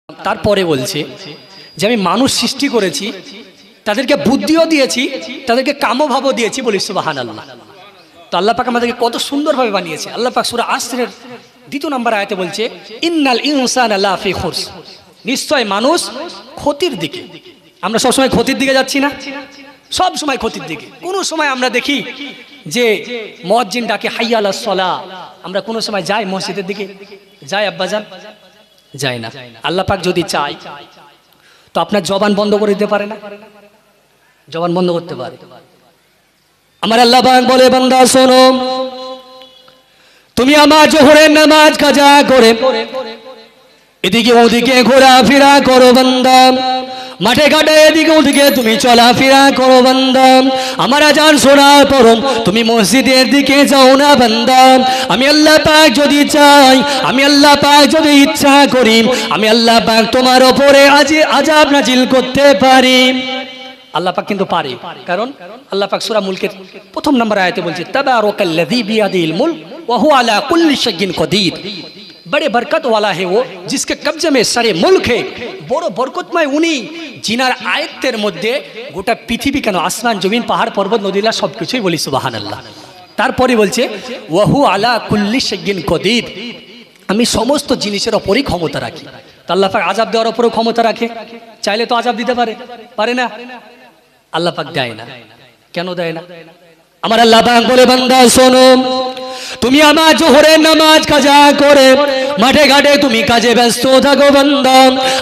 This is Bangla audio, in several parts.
তারপরে বলছে যে আমি মানুষ সৃষ্টি করেছি, তাদেরকে বুদ্ধিও দিয়েছি, তাদেরকে কামভাবও দিয়েছি, বলি সুবহানাল্লাহ। তো আল্লাহ পাক আমাদেরকে কত সুন্দরভাবে বানিয়েছে। আল্লাহ পাক সূরা আসরের 2 নম্বর আয়াতে বলছে ইন্নাল ইনসানা লাফি খুস, নিশ্চয় মানুষ ক্ষতির দিকে। আমরা সবসময় ক্ষতির দিকে যাচ্ছি না? সব সময় ক্ষতির দিকে। কোনো সময় আমরা দেখি যে মুয়াজ্জিন ডাকে হাইয়া আলাস সালাহ, আমরা কোনো সময় যাই মসজিদের দিকে? যাই আব্বাজান? যায় না। আল্লাহ পাক যদি চায় তো আপনার জবান বন্ধ করে দিতে পারে না? জবান বন্ধ করতে পারে। আমার আল্লাহ পাক বলে, বান্দা শোনো, তুমি আমার জোহরের নামাজ কাজা করে এদিকে ওদিকে ঘোরাফেরা করো বান্দা, মাঠে ঘাটে এদিকে ওদিকে তুমি চলাফেরা করো বান্দা, আমার আজান শোনার পর তুমি মসজিদের দিকে যাও না বান্দা। আমি আল্লাহ পাক যদি চাই, আমি আল্লাহ পাক যদি ইচ্ছা করি, আমি আল্লাহ পাক তোমার উপরে আযাব নাজিল করতে পারি। আল্লাহ পাক কিন্তু পারে, কারণ আল্লাহ পাক সূরা মুলকের 1 নম্বর আয়াতে বলছে তাবারাকাল্লাযী বিয়াদিহিল মুলক ওয়া হুয়া আলা কুল্লি শাইইন কদির। बड़े बरकत वाला है वो जिसके कब्जे में सारे मुल्क है। बड़ो बरकतमय उनी जिनार आयत्तेर मध्य गोटा पृथिवी केन आसमान जमीन पहाड़ पर्वत नदीला सबकिछुई बोली सुबहानाल्लाह। तारपरे बोलছে ওয়াহু আলা কুল্লি শাইইন কদির, আমি সমস্ত জিনিসের উপরই ক্ষমতা রাখি। তো আল্লাহ পাক আযাব দেওয়ার উপরও ক্ষমতা রাখে, চাইলে তো আযাব দিতে পারে, পারে না? আল্লাহ পাক দেয় না। কেন দেয় না? আমার আল্লাহ পাক বলে, বান্দা শোনো, তুমি আমার জোহরের নামাজ কাজা করে মাঠে ঘাটে তুমি কাজে ব্যস্ত থাকো বান্দা,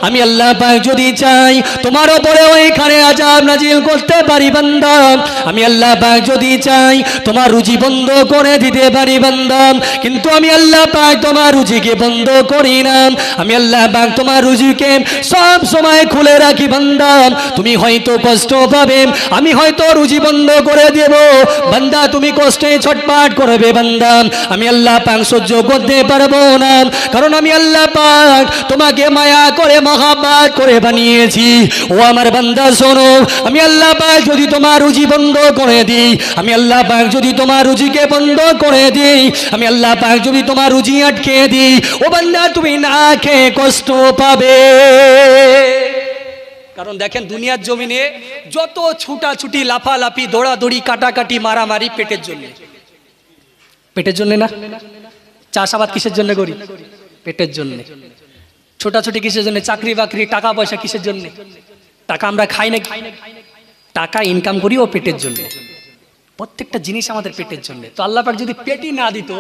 আমি আল্লাহ পাক যদি চাই তোমার উপরে ওইখানে আযাব নাজিল করতে পারি বান্দা। আমি আল্লাহ পাক যদি চাই তোমার রুজি বন্ধ করে দিতে পারি বান্দা, কিন্তু আমি আল্লাহ পাক তোমার রুজিকে বন্ধ করি না। আমি আল্লাহ পাক তোমার রুজিকে সব সময় খুলে রাখি বান্দা। তুমি হয়তো কষ্ট পাবে, আমি হয়তো রুজি বন্ধ করে দেব বান্দা, তুমি কষ্টে ছটফট করবে বান্দা, আমি আল্লাহ পাক সহ্য করতে পারবো না, কারণ আমি আল্লাহ পাক তোমাকে মায়া করে মহব্বত করে বানিয়েছি। ও আমার বান্দা শোনো, আমি আল্লাহ পাক যদি তোমার রুজি বন্ধ করে দিই, আমি আল্লাহ পাক যদি তোমার রুজিকে বন্ধ করে দিই, আমি আল্লাহ পাক যদি তোমার রুজি আটকে দিই, ও বান্দা তুমি না খেয়ে কষ্ট পাবে। কারণ দেখেন দুনিয়ার জমিনে যত ছুটাছুটি লাফালাফি দৌড়াদৌড়ি কাটাকাটি মারামারি পেটের জন্য। পেটের জন্য না? চাষাবাদ কিসের জন্য করি? পেটের জন্য। ছোটাছুটি কিসের জন্য? চাকরি বাকরি টাকা পয়সা কিসের জন্য? টাকা আমরা খাই না, টাকা ইনকাম করি ও পেটের জন্য। প্রত্যেকটা জিনিস আমাদের পেটের জন্য। তো আল্লাহ পাক যদি পেটই না দিত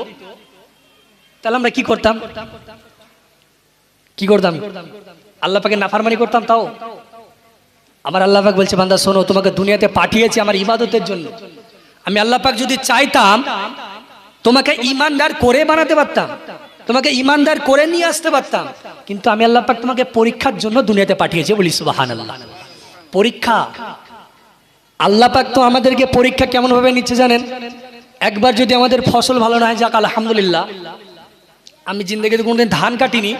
তাহলে আমরা কি করতাম? কি করতাম? আল্লাহ পাকের নাফরমানি করতাম। তাও আমার আল্লাহ পাক বলছে, বান্দা শোনো, তোমাকে দুনিয়াতে পাঠিয়েছি আমার ইবাদতের জন্য। আমি আল্লাহ পাক যদি চাইতাম তোমাকে ঈমানদার করে বানাতে পারতাম, তোমাকে ঈমানদার করে নিয়ে আসতে পারতাম, কিন্তু আমি আল্লাহ পাক তোমাকে পরীক্ষার জন্য দুনিয়াতে পাঠিয়েছি, বলি সুবহানাল্লাহ। পরীক্ষা। আল্লাহ পাক তো আমাদেরকে পরীক্ষা কেমন ভাবে নিচ্ছে জানেন? একবার যদি আমাদের ফসল ভালো না হয়, যাক আলহামদুলিল্লাহ, আমি জিন্দেগিতে কোনোদিন ধান কাটিনি,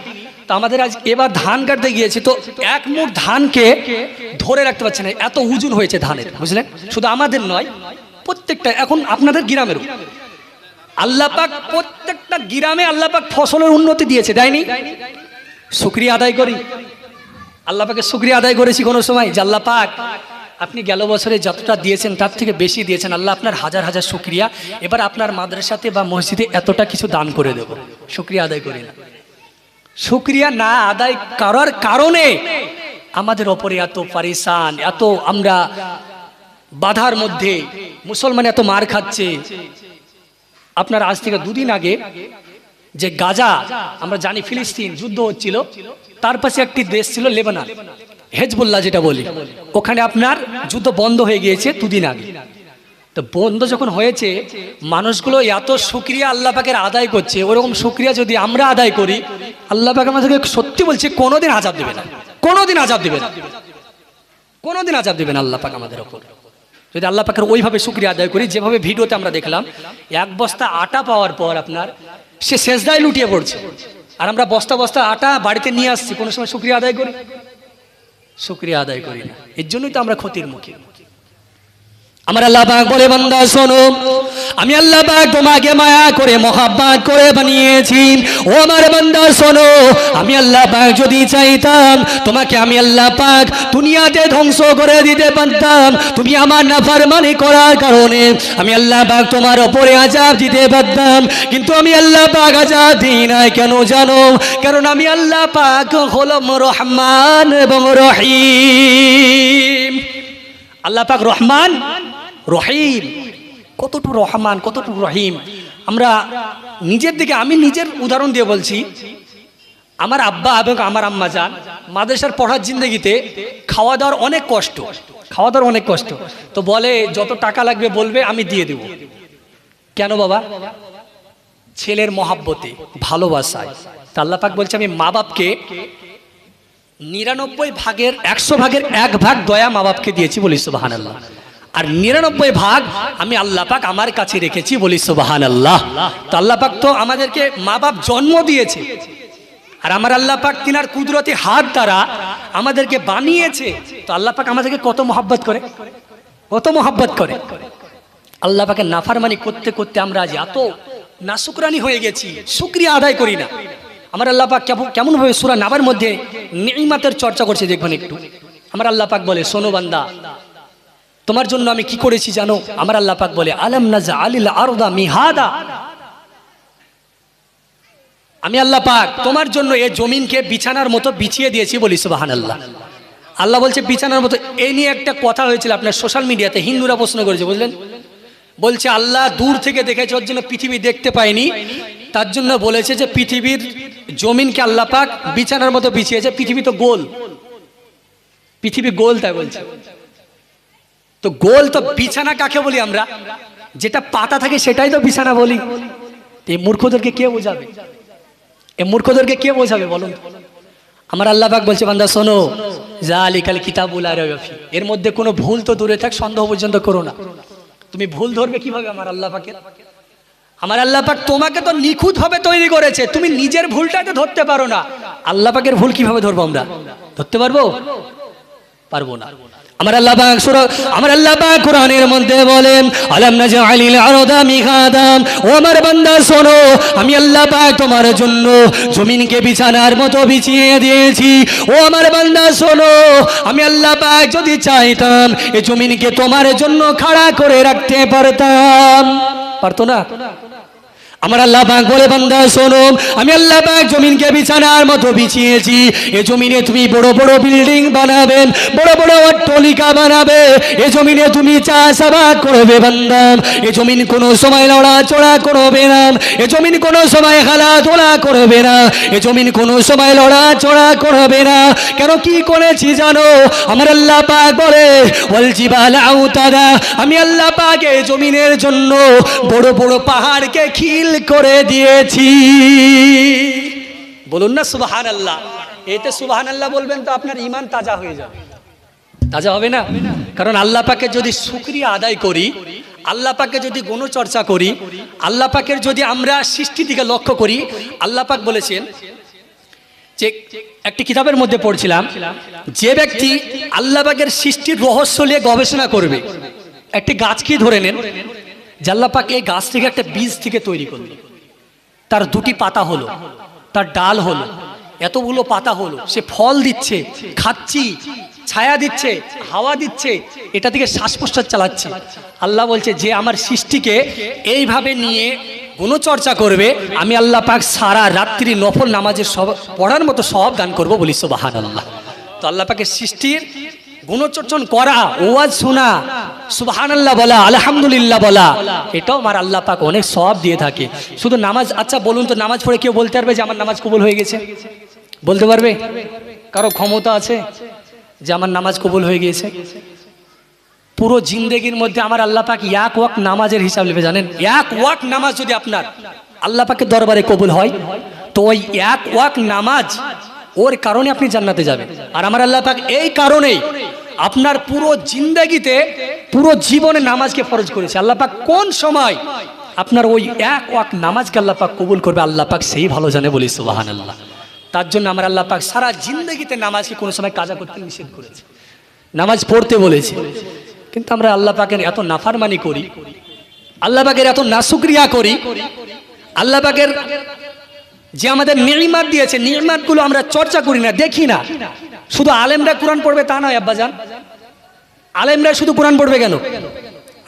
তো আমাদের আজ এবার ধান কাটতে গিয়েছি, তো এক মুঠ ধানকে ধরে রাখতে পারছে না, এত ওজন হয়েছে ধানের, বুঝলেন? শুধু আমাদের নয়, প্রত্যেকটা, এখন আপনাদের গ্রামেরও আল্লাহ পাক প্রত্যেকটা গ্রামে আল্লাহ পাক ফসলের উন্নতি দিয়েছে, দেয়নি? শুকরিয়া আদায় করি। আল্লাহ পাকের শুকরিয়া আদায় করেছি কোনো সময় যে আল্লাহ পাক আপনি গেল বছরে যতটা দিয়েছেন তার থেকে বেশি দিয়েছেন, আল্লাহ আপনার হাজার হাজার শুকরিয়া, এবার আপনার মাদ্রাসাতে বা মসজিদে এতটা কিছু দান করে দেব। শুকরিয়া আদায় করি না। শুকরিয়া না আদায় করার কারণে আমাদের ওপরে এত পারিশান, এত আমরা বাধার মধ্যে, মুসলমান এত মার খাচ্ছে। আপনার আজ থেকে 2 দিন আগে যে গাজা, আমরা জানি ফিলিস্তিন যুদ্ধ হচ্ছিল, তার পাশে একটি দেশ ছিল লেবানন, হেজবুল্লাহ যেটা বলি, ওখানে আপনার যুদ্ধ বন্ধ হয়ে গিয়েছে 2 দিন আগে। তো বন্ধ যখন হয়েছে, মানুষগুলো এত শুকরিয়া আল্লাহ পাকের আদায় করছে, ওরকম শুকরিয়া যদি আমরা আদায় করি, আল্লাহ পাক আমাদেরকে সত্যি বলছে কোনোদিন আযাব দেবে না, কোনোদিন আযাব দেবে না, কোনোদিন আযাব দেবে না আল্লাহ পাক আমাদের ওপর, যদি আল্লাহ পাকের ওইভাবে শুকরিয়া আদায় করি। যেভাবে ভিডিওতে আমরা দেখলাম, 1 বস্তা আটা পাওয়ার পর আপনার সে সেজদায় লুটিয়ে পড়ছে, আর আমরা বস্তা বস্তা আটা বাড়িতে নিয়ে আসছি, কোনো সময় শুকরিয়া আদায় করি? শুকরিয়া আদায় করি না। এর জন্যই তো আমরা ক্ষতির মুখে। আমার আল্লাহ পাক বলে বান্দা শোনো, আমি আল্লাহ পাক তোমাকে মায়া করে মহাব্বত করে বানিয়েছি। ও আমার বান্দা শোনো, আমি আল্লাহ পাক যদি চাইতাম তোমাকে আমি আল্লাহ পাক দুনিয়াতে ধ্বংস করে দিতে পারতাম। তুমি আমার নাফরমানি করার কারণে আমি আল্লাহ পাক তোমার উপরে আযাব দিতে পারতাম, কিন্তু আমি আল্লাহ পাক আযাব দিই না। কেন জানো? কারণ আমি আল্লাহ পাক হলাম রহমান এবং রহিম। আল্লাহ পাক রহমান রহিম, কতটুকু রহমান কতটুকু রহিম। আমরা নিজের দিকে, আমি নিজের উদাহরণ দিয়ে বলছি। আমার আব্বা এবং আমার আম্মা যান মাদ্রাসার পড়ার জিন্দগিতে খাওয়া দাওয়ার অনেক কষ্ট, খাওয়া দাওয়ার অনেক কষ্ট। তো বলে যত টাকা লাগবে বলবে, আমি দিয়ে দেব। কেন বাবা? ছেলের মহাব্বতে, ভালোবাসায়। তা আল্লাহ পাক বলছে আমি মা বাপকে 99 ভাগের 100 ভাগের 1 ভাগ দয়া মা বাপকে দিয়েছি, বলি সুবহানাল্লাহ। আর 99 ভাগ আমি আল্লাহ পাক আমার কাছে রেখেছি, বলি সুবহানাল্লাহ। তো আল্লাহ পাক তো আমাদেরকে মা বাপ জন্ম দিয়েছে, আর আমার আল্লাহ পাক তিনার কুদরতি হাত দ্বারা আমাদেরকে বানিয়েছে। তো আল্লাহ পাক আমাদেরকে কত মহব্বত করে, কত মহব্বত করে। আল্লাহ পাকের নাফরমানি করতে করতে আমরা আজ এত নাশুকরানি হয়ে গেছি, শুকরিয়া আদায় করি না। আমার আল্লাহ পাক কেমন ভাবে সূরা নাবার মধ্যে নিয়ামতের চর্চা করছে দেখবেন একটু। আমার আল্লাহ পাক বলে, শোনো বান্দা, তোমার জন্য আমি কি করেছি জানো? আমার আল্লাহ পাক বলে, আলাম নাজআলিল আরদা মিহাদা। আমি আল্লাহ পাক তোমার জন্য এই জমিনকে বিছানার মতো বিছিয়ে দিয়েছি, বলি সুবহানাল্লাহ। আল্লাহ বলছে বিছানার মতো। এই নিয়ে একটা কথা হয়েছিল আপনার সোশ্যাল মিডিয়াতে, হিন্দুরা প্রশ্ন করেছে, বুঝলেন? বলছে আল্লাহ দূর থেকে দেখেছে, ওর জন্য পৃথিবী দেখতে পায়নি, তার জন্য বলেছে যে পৃথিবীর জমিনকে আল্লাহ পাক বিছানার মতো বিছিয়েছে। পৃথিবী তো গোল, পৃথিবী গোল, তাই বলছে। তো গোল তো বিছানা কাকে বলি আমরা? যেটা পাতা থাকে সেটাই তো বিছানা বলি। এই মূর্খদেরকে কে বোঝাবে? এই মূর্খদেরকে কে বোঝাবে বলুন? আমার আল্লাহ পাক বলছে, বান্দা শোনো, যালিকাল কিতাবুল লা রাইবা ফি। এর মধ্যে কোনো ভুল তো দূরে থাক, সন্দেহ পর্যন্ত করো না। তুমি ভুল ধরবে কিভাবে আমার আল্লাহ পাকের? আমার আল্লাহ পাক তোমাকে তো নিখুঁত ভাবে তৈরি করেছে, তুমি নিজের ভুলটাকে ধরতে পারো না। আল্লাহ পাকের ভুল কিভাবে ধরবো আমরা? ধরতে পারবো? পারবো না। আমার আল্লাহ পাক কোরআনের মধ্যে বলেন, আলাম নাজআলিল আরদা মিহাদা। ও আমার বান্দা শোনো, আমি আল্লাহ পাক তোমার জন্য জমিনকে বিছানার মতো বিছিয়ে দিয়েছি। ও আমার বান্দা শোনো, আমি আল্লাহ পাক যদি চাইতাম এই জমিনকে তোমার জন্য খাড়া করে রাখতে পারতাম, পারতো না? আমার আল্লাহ পাক বলে, বান্দা শোনো, আমি আল্লাহ পাক জমিনকে বিছানার মতো বিছিয়েছি। এই জমিনে তুমি বড় বড় বিল্ডিং বানাবে, বড় বড় অট্টালিকা বানাবে, এই জমিনে তুমি চাষাবাদ করবে বান্দা। এই জমিন কোনো সময় লড়াচড়া করবে না, এই জমিন কোনো সময় খেলাধুলা করবে না, এই জমিন কোনো সময় লড়াচড়া করবে না। কেন কি করেছি জানো? আমার আল্লাহ পাক বলে, ওয়াল জিবাল আউতাদা। আমি আল্লাহ পাক এই জমিনের জন্য বড় বড় পাহাড়কে খিল করে দিয়েছি। বলুন না সুবহানাল্লাহ। এতে সুবহানাল্লাহ বলবেন তো আপনার ঈমান তাজা হয়ে যাবে। তাজা হবে না? কারণ আল্লাহ পাকের যদি শুকরিয়া আদায় করি, আল্লাহ পাকের যদি গুণচর্চা করি, আল্লাহ পাকের যদি আমরা সৃষ্টির দিকে লক্ষ্য করি, আল্লাহ পাক বলেছেন যে, একটি কিতাবের মধ্যে পড়ছিলাম, যে ব্যক্তি আল্লাহ পাকের সৃষ্টির রহস্য নিয়ে গবেষণা করবে, একটি গাছকে ধরে নেন, আল্লাহ পাক এই গাছ থেকে একটা বীজ থেকে তৈরি করলো, তার দুটি পাতা হলো, তার ডাল হলো, এতগুলো পাতা হলো, সে ফল দিচ্ছে, খাচ্ছি, ছায়া দিচ্ছে, হাওয়া দিচ্ছে, এটা থেকে শ্বাস প্রশ্বাস চালাচ্ছে। আল্লাহ বলছে, যে আমার সৃষ্টিকে এইভাবে নিয়ে গুণচর্চা করবে, আমি আল্লাহ পাক সারা রাত্রি নফল নামাজের পড়ার মতো সব দান করবো, বলি সুবহানাল্লাহ। তো আল্লাহ পাকের সৃষ্টির গুণচর্চন করা, ওয়াজ শোনা, সুবহানাল্লাহ বলা, আলহামদুলিল্লাহ বলা, এটাও আমার আল্লাহ পাক অনেক সওয়াব দিয়ে থাকে। শুধু নামাজ, আচ্ছা বলুন তো, নামাজ পড়ে কেউ বলতে পারবে যে আমার নামাজ কবুল হয়ে গেছে? বলতে পারবে? কারো ক্ষমতা আছে যে আমার নামাজ কবুল হয়ে গিয়েছে? পুরো জিন্দেগির মধ্যে আমার আল্লাহ পাক এক ওয়াক্ত নামাজের হিসাব নেবে, জানেন? এক ওয়াক্ত নামাজ যদি আপনার আল্লাহ পাকের দরবারে কবুল হয়, তো ওই এক ওয়াক্ত নামাজ ওর কারণে আপনি জান্নাতে যাবেন। আর আমার আল্লাহ পাক এই কারণেই আপনার পুরো জিন্দেগিতে, পুরো জীবনে নামাজকে ফরজ করেছে। আল্লাহ পাক কোন সময় আপনার ওই এক ওয়াক্ত নামাজকে আল্লাহ পাক কবুল করবে, আল্লাহ পাক সেই ভালো জানে, বলি সুবহানাল্লাহ। তার জন্য আমার আল্লাহ পাক সারা জিন্দেগিতে নামাজকে কোনো সময় কাজা করতে নিষেধ করেছে, নামাজ পড়তে বলেছে। কিন্তু আমরা আল্লাহ পাকের এত নাফরমানি করি, আল্লাহ পাকের এত নাশুকরিয়া করি, আল্লাহ পাকের যে আমাদের নিয়ামত দিয়েছে নিয়ামতগুলো আমরা চর্চা করি না, দেখি না। শুধু আলেমরা কোরআন পড়বে তা নয় আব্বাজান, আলেমরা শুধু কোরআন পড়বে কেন,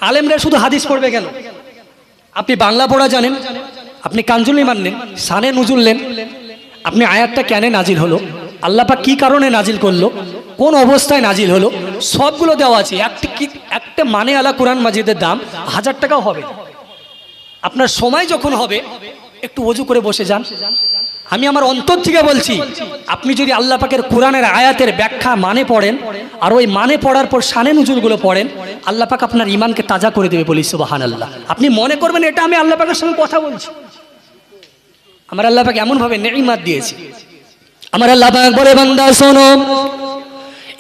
আলেমরা শুধু হাদিস পড়বে কেন? আপনি বাংলা পড়া জানেন, আপনি কাঞ্জুল ইমান নেন, শানে নুজুল নেন, আপনি আয়াতটা কেন নাজিল হলো, আল্লাহ পাক কি কারণে নাজিল করলো, কোন অবস্থায় নাজিল হলো, সবগুলো দেওয়া আছে। একটা মানে আলা কোরআন মাজিদের দাম 1000 টাকাও হবে। আপনার সময় যখন হবে একটু ওযু করে বসে যান। আমি আমার অন্তর থেকে বলছি, আপনি যদি আল্লাহ পাকের কোরআনের আয়াতের ব্যাখ্যা মানে পড়েন আর ওই মানে পড়ার পর শানে নুজুলগুলো পড়েন, আল্লাহ পাক আপনার ঈমানকে তাজা করে দেবে, বলি সুবহানাল্লাহ। আপনি মনে করবেন এটা আমি আল্লাহ পাকের সঙ্গে কথা বলছি। আমার আল্লাহ পাক এমন ভাবে নিয়ামত দিয়েছে। আমার আল্লাহ পাক বলে, বান্দা শোনো,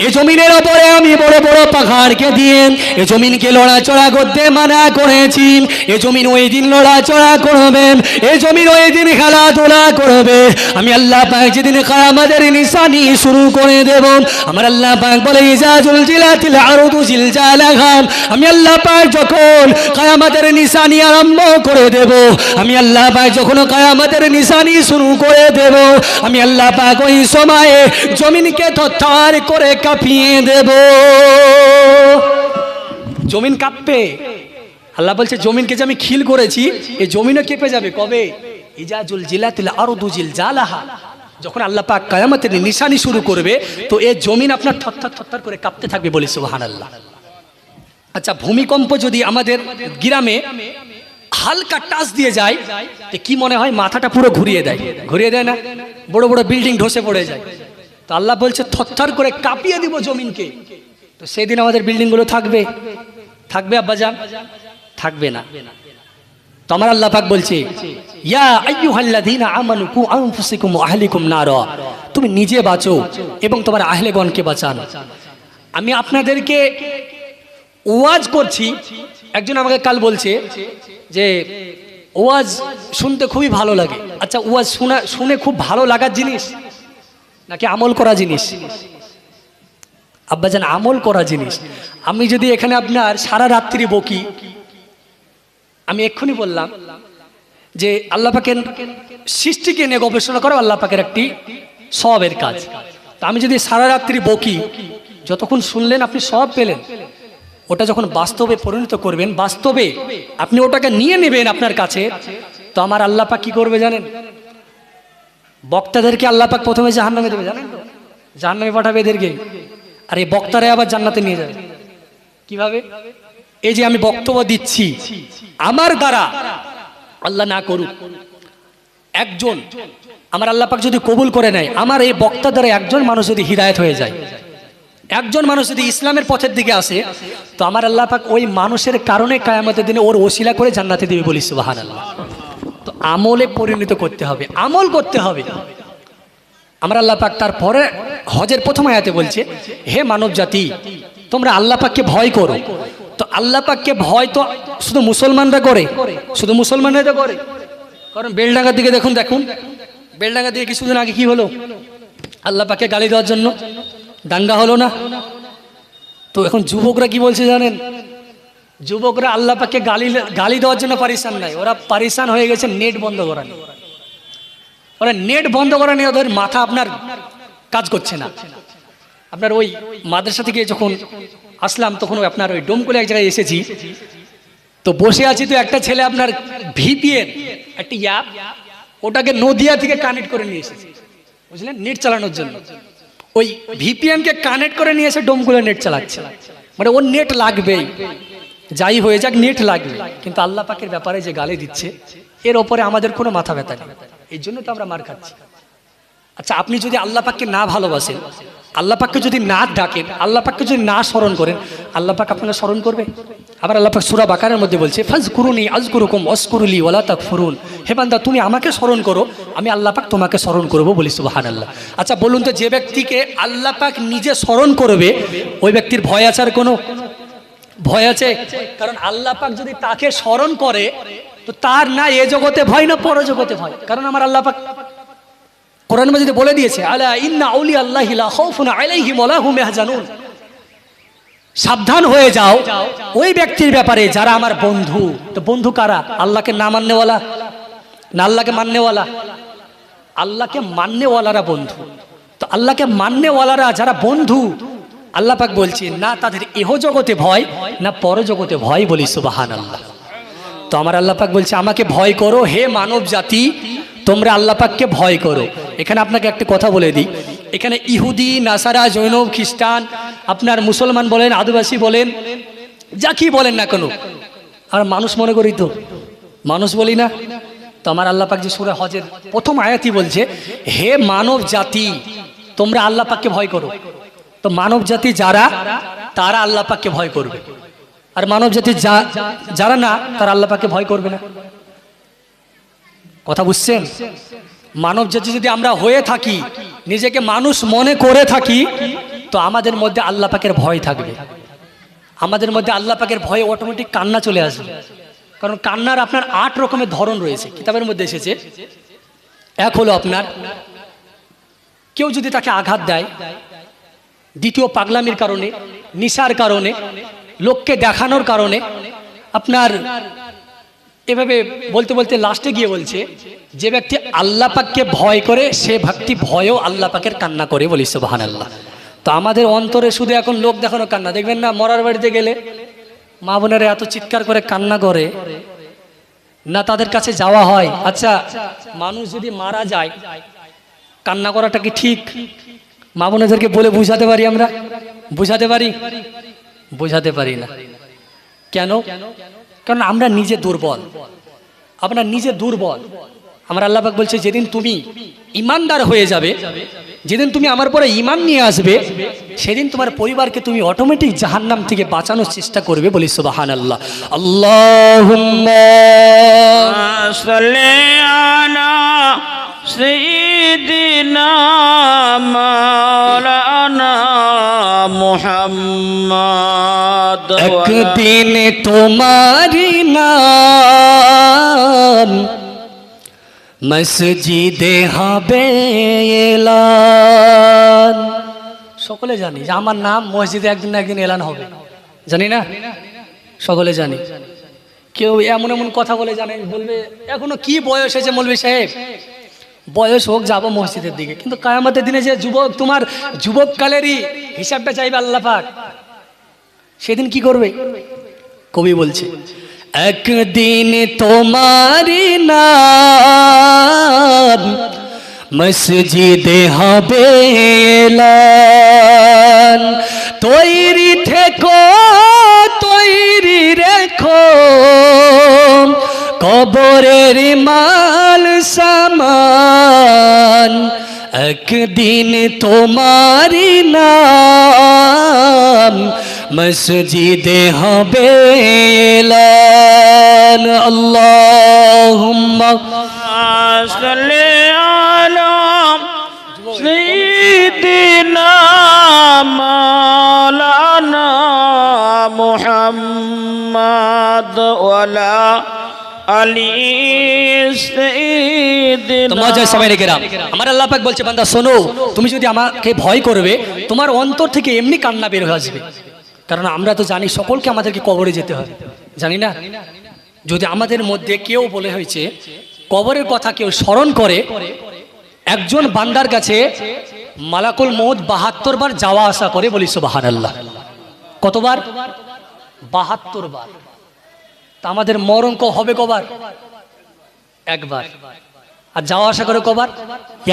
এই জমিনের ওপরে আমি বড় বড় পাহাড়কে দিয়ে এই জমিনকে লড়াচড়া করতে মানা করেছি। এই জমিন ওই দিন লড়াচড়া করবে, এই জমিন ওই দিন খেলাধুলা করবে। আমি আল্লাহ পাক যেদিন কিয়ামতের নিশানি শুরু করে দেব, আমার আল্লাহ পাক বলে, ইজা জুলজিলাতিল আরদু জিলজালাহা। আমি আল্লাহ পাক যখন কিয়ামতের নিশানি আরম্ভ করে দেব, আমি আল্লাহ পাক যখন কিয়ামতের নিশানি শুরু করে দেব, আমি আল্লাহ পাক ওই সময়ে জমিনকে থরথর করে কাঁপিয়ে দেব। জমিন কাঁপবে। আল্লাহ বলছে, জমিনকে যে আমি খিল করেছি, এই জমিনও কেঁপে যাবে। কবে? ইজা জুলজিলাতিল আরদু জিলজালাহা। যখন আল্লাহ পাক কিয়ামতের নিশানি শুরু করবে, তো এই জমিন আপনার থরথর থরথর করে কাঁপতে থাকবে, বলি সুবহানাল্লাহ। আচ্ছা, ভূমিকম্প যদি আমাদের গ্রামে হালকা টাচ দিয়ে যায়, তো কি মনে হয়? মাথাটা পুরো ঘুরিয়ে দেয়, ঘুরিয়ে দেয় না? বড় বড় বিল্ডিং ধসে পড়ে যায়। তো আল্লাহ বলছে, থরথর করে কাঁপিয়ে দিব জমিনকে। তো সেদিন আমাদের বিল্ডিং গুলো থাকবে? থাকবে আব্বাজান? থাকবে না। তো আমার আল্লাহ পাক বলছে, ইয়া আইয়ুহাল্লাযীনা আমানু কু আনফুসাকুম ওয়া আহলিকুম নারা। তুমি নিজে বাঁচো এবং তোমার আহলেগণকে বাঁচান। আমি আপনাদেরকে ওয়াজ করছি। একজন আমাকে কাল বলছে যে ওয়াজ শুনতে খুবই ভালো লাগে। আচ্ছা, ওয়াজ শুনে খুব ভালো লাগার জিনিস নাকি আমল করা জিনিস? আব্বাজান, আমল করা জিনিস। আমি যদি এখানে আপনার সারা রাত্রি বকি, আমি এক্ষুনি বললাম যে আল্লাহ পাকের সৃষ্টিকে নিয়ে গবেষণা করা আল্লাহ পাকের একটি সওয়াবের কাজ। তা আমি যদি সারা রাত্রি বকি, যতক্ষণ শুনলেন আপনি সওয়াব পেলেন। ওটা যখন বাস্তবে পরিণত করবেন, বাস্তবে আপনি ওটাকে নিয়ে নেবেন আপনার কাছে, তো আমার আল্লাহ পাক কি করবে জানেন? বক্তাদেরকে আল্লাহ পাক প্রথমে জাহান্নামে দেবে, জানেন তো? জাহান্নামে পাঠাবে এদেরকে, আর এই বক্তারা আবার জান্নাতে নিয়ে যাবে। কিভাবে? এই যে আমি বক্তব্য দিচ্ছি, আমার দ্বারা আল্লাহ না করুক, একজন আমার আল্লাহ পাক যদি কবুল করে নেয়, আমার এই বক্তা দ্বারা একজন মানুষ যদি হিদায়াত হয়ে যায়, একজন মানুষ যদি ইসলামের পথের দিকে আসে, তো আমার আল্লাহ পাক ওই মানুষের কারণে কিয়ামতের দিনে ওর ওসিলা করে জান্নাতে দিবে, বলি সুবহানাল্লাহ। তো আমলে পরিণত করতে হবে, আমল করতে হবে। আমার আল্লাহ পাক তারপরে হজের প্রথম আয়াতে বলছে, হে মানব জাতি, তোমরা আল্লাহ পাককে ভয় করো। তো আল্লাহ পাককে ভয় তো শুধু মুসলমানরা করে, শুধু মুসলমানরা তো করে। কারণ বেলডাঙ্গার দিকে দেখুন, বেলডাঙ্গা দিকে কিছুদিন আগে কি হলো? আল্লাহ পাককে গালি দেওয়ার জন্য দাঙ্গা হলো না? তো এখন যুবকরা কি বলছে জানেন? যুবকরা আল্লাহ পাককে গালি দেওয়ার জন্য পারিশান নাই, ওরা পারিশান হয়ে গেছে নেট বন্ধ করা নিয়ে। ওরা নেট বন্ধ করা নিয়ে ওদের মাথা আপনার কাজ করছে না। আপনার ওই মাদ্রাসা থেকে যখন আসলাম, তখন আপনার ওই ডোমকুলে এক জায়গায় এসেছি, তো বসে আছি, তো একটা ছেলে আপনার ভিপিএন একটা অ্যাপ, ওটাকে নদিয়া থেকে কানেক্ট করে নিয়ে এসেছে, বুঝলেন, নেট চালানোর জন্য। ওই ভিপিএন কে কানেক্ট করে নিয়ে এসে ডোমকুলে নেট চালাচ্ছে। মানে ওর নেট লাগবেই, যাই হয়ে যাক নেট লাগবে। কিন্তু আল্লাহ পাকের ব্যাপারে যে গালি দিচ্ছে, এর ওপরে আমাদের কোনো মাথা ব্যথা নেই, এই জন্য তো আমরা মার খাচ্ছি। আচ্ছা, আপনি যদি আল্লাহ পাককে না ভালোবাসেন, আল্লাহ পাককে যদি না ডাকেন, আল্লাহ পাককে যদি না স্মরণ করেন, আল্লাহ পাক আপনাকে স্মরণ করবে? আবার আল্লাহ পাক সূরা বাকারার মধ্যে বলছে, ফাজকুরুনি আযকুরুকুম ওয়াশকুরুলি ওয়ালা তাকফুরুন। হে বান্দা, তুমি আমাকে স্মরণ করো, আমি আল্লাহ পাক তোমাকে স্মরণ করব, বলি সুবহানাল্লাহ। আচ্ছা বলুন তো, যে ব্যক্তিকে আল্লাহ পাক নিজে স্মরণ করবে, ওই ব্যক্তির ভয় আছে? আর কোনো ভয় আছে? কারণ আল্লাহ পাক যদি তাকে স্মরণ করে, তো তার না এ জগতে ভয় না পরজগতে ভয়। কারণ আমার আল্লাহ পাক কোরআন মাজিদে বলে দিয়েছে, আলা ইন্না আউলিয়া আল্লাহি লা খাউফুন আলাইহিম ওয়া লা হুম ইয়াহজানুন। সাবধান হয়ে যাও ওই ব্যক্তির ব্যাপারে যারা আমার বন্ধু। তো বন্ধু কারা? আল্লাহকে না মাননেওয়ালা না আল্লাহকে মাননেওয়ালা? আল্লাহকে মাননেওয়ালারা বন্ধু। তো আল্লাহকে মাননেওয়ালারা যারা বন্ধু, আল্লাহ পাক বলছেন না তাদের ইহ জগতে ভয় না পরজগতে ভয়, বলি সুবহানাল্লাহ। তো আমার আল্লাহ পাক বলছে আমাকে ভয় করো হে মানব জাতি, তোমরা আল্লাহ পাককে ভয় করো। এখানে আপনাকে একটা কথা বলে দিই, এখানে ইহুদি, নাসারা, জৈন, খ্রিস্টান, আপনার মুসলমান বলেন, আদিবাসী বলেন, যা কি বলেন না কেন, আর মানুষ মনে করি তো, মানুষ বলি না। তো আমার আল্লাহ পাক যে সূরা হজের প্রথম আয়াতই বলছে হে মানব জাতি তোমরা আল্লাহ পাককে ভয় করো। তো মানব জাতি যারা, তারা আল্লাহ পাককে ভয় করবে, আর মানব জাতি যারা না, তারা আল্লাহ পাককে ভয় করবে না। কথা বুঝছেন? মানব জাতি যদি আমরা হয়ে থাকি, নিজেকে মানুষ মনে করে থাকি, তো আমাদের মধ্যে আল্লাহ পাকের ভয় থাকবে। আমাদের মধ্যে আল্লাহ পাকের ভয়ে অটোমেটিক কান্না চলে আসবে। কারণ কান্নার আপনার 8 রকমের ধরন রয়েছে, কিতাবের মধ্যে এসেছে। এক হলো আপনার কেউ যদি তাকে আঘাত দেয়, দ্বিতীয় পাগলামির কারণে, নিশার কারণে, লোককে দেখানোর কারণে, আপনার এভাবে বলতে বলতে লাস্টে গিয়ে বলছে যে ব্যক্তি আল্লাহ পাককে ভয় করে সে ব্যক্তি ভয়েও আল্লাহ পাকের কান্না করে, বলি সুবহানাল্লাহ। তো আমাদের অন্তরে শুধু এখন লোক দেখানো কান্না, দেখবেন না মরার বাড়িতে গেলে মা বোনেরা এত চিৎকার করে কান্না করে না, তাদের কাছে যাওয়া হয়। আচ্ছা, মানুষ যদি মারা যায় কান্না করাটা কি ঠিক? মা বোনেদেরকে বলে বুঝাতে পারি আমরা? বুঝাতে পারি? বুঝাতে পারি না। কেন? কারণ আমরা নিজে দুর্বল, আপনার নিজে দুর্বল। আমার আল্লাহ পাক বলছে যেদিন তুমি ইমানদার হয়ে যাবে, যেদিন তুমি আমার পরে ইমান নিয়ে আসবে, সেদিন তোমার পরিবারকে তুমি অটোমেটিক জাহান্নাম থেকে বাঁচানোর চেষ্টা করবে, বলি সুবহানাল্লাহ। আল্লাহুম্মা সাল্লি আলা সাইয়্যিদিনা মাওলানা মুহাম্মদ। একদিন তোমারি নাম মসজিদে হবে এলান। সকলে জানি যে আমার নাম মসজিদে একদিন না একদিন এলান হবে, জানি না? সকলে জানি। কেউ এমন এমন কথা বলে জানে, বলবে এখনো কি বয়স হয়েছে মৌলভী সাহেব, বয়স হোক যাবো মসজিদের দিকে, কিন্তু কিয়ামতের দিনে যে যুবক তোমার যুবককালেরই হিসাবটা চাইবে আল্লাহ পাক, সেদিন কি করবে? কবি বলছে একদিন তোমারি নাম মসজিদে হবে এলান, তৈরি থেকো তৈরি রেখো কবরের মাল সামান, একদিন তোমারি নাম মসজিদে হবে এলান। আল্লাহুম্মা সাল্লি আলা সাইয়্যিদিনা মাওলানা মুহাম্মদ ওয়ালা আলি সাইয়্যিদিনা। তোমার সবাই রেখেরাম, আমার আল্লাহ পাক বলছে বান্দা শোনো, তুমি যদি আমাকে ভয় করবে তোমার অন্তর থেকে এমনি কান্না বের হয়ে আসবে। কারণ আমরা তো জানি সকলকে আমাদেরকে কবরে যেতে হবে, জানি না? যদি আমাদের মধ্যে কেউ বলে হয়েছে কবরের কথা কেউ স্মরণ করে, একজন বান্দার কাছে মালাকুল মউত 72 বার যাওয়া আসা করে, বলি সুবহানাল্লাহ। কতবার? 72 বার। তা আমাদের মরণ হবে কবার? একবার। আর যাওয়া আসা করে কবার?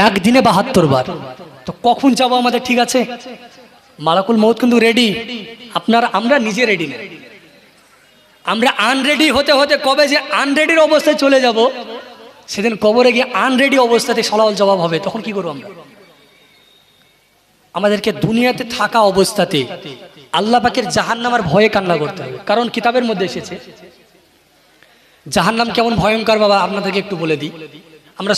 একদিনে 72 বার। তো কখন যাবো আমাদের ঠিক আছে? মালাকুল মউত কিন্তু রেডি, আমরা নিজে রেডি না। আমরা আনরেডি হতে হতে কবে যে আনরেডির অবস্থায় চলে যাব, সেদিন কবরে গিয়ে আনরেডি অবস্থাতে সওয়াল জবাব হবে, তখন কি করবো আমরা? আমাদেরকে দুনিয়াতে থাকা অবস্থাতে আল্লাহ পাকের জাহান্নামের ভয়ে কান্না করতে হবে। কারণ কিতাবের মধ্যে এসেছে জাহান্নাম কেমন ভয়ঙ্কর। বাবা আপনাদেরকে একটু বলে দিই, আমরা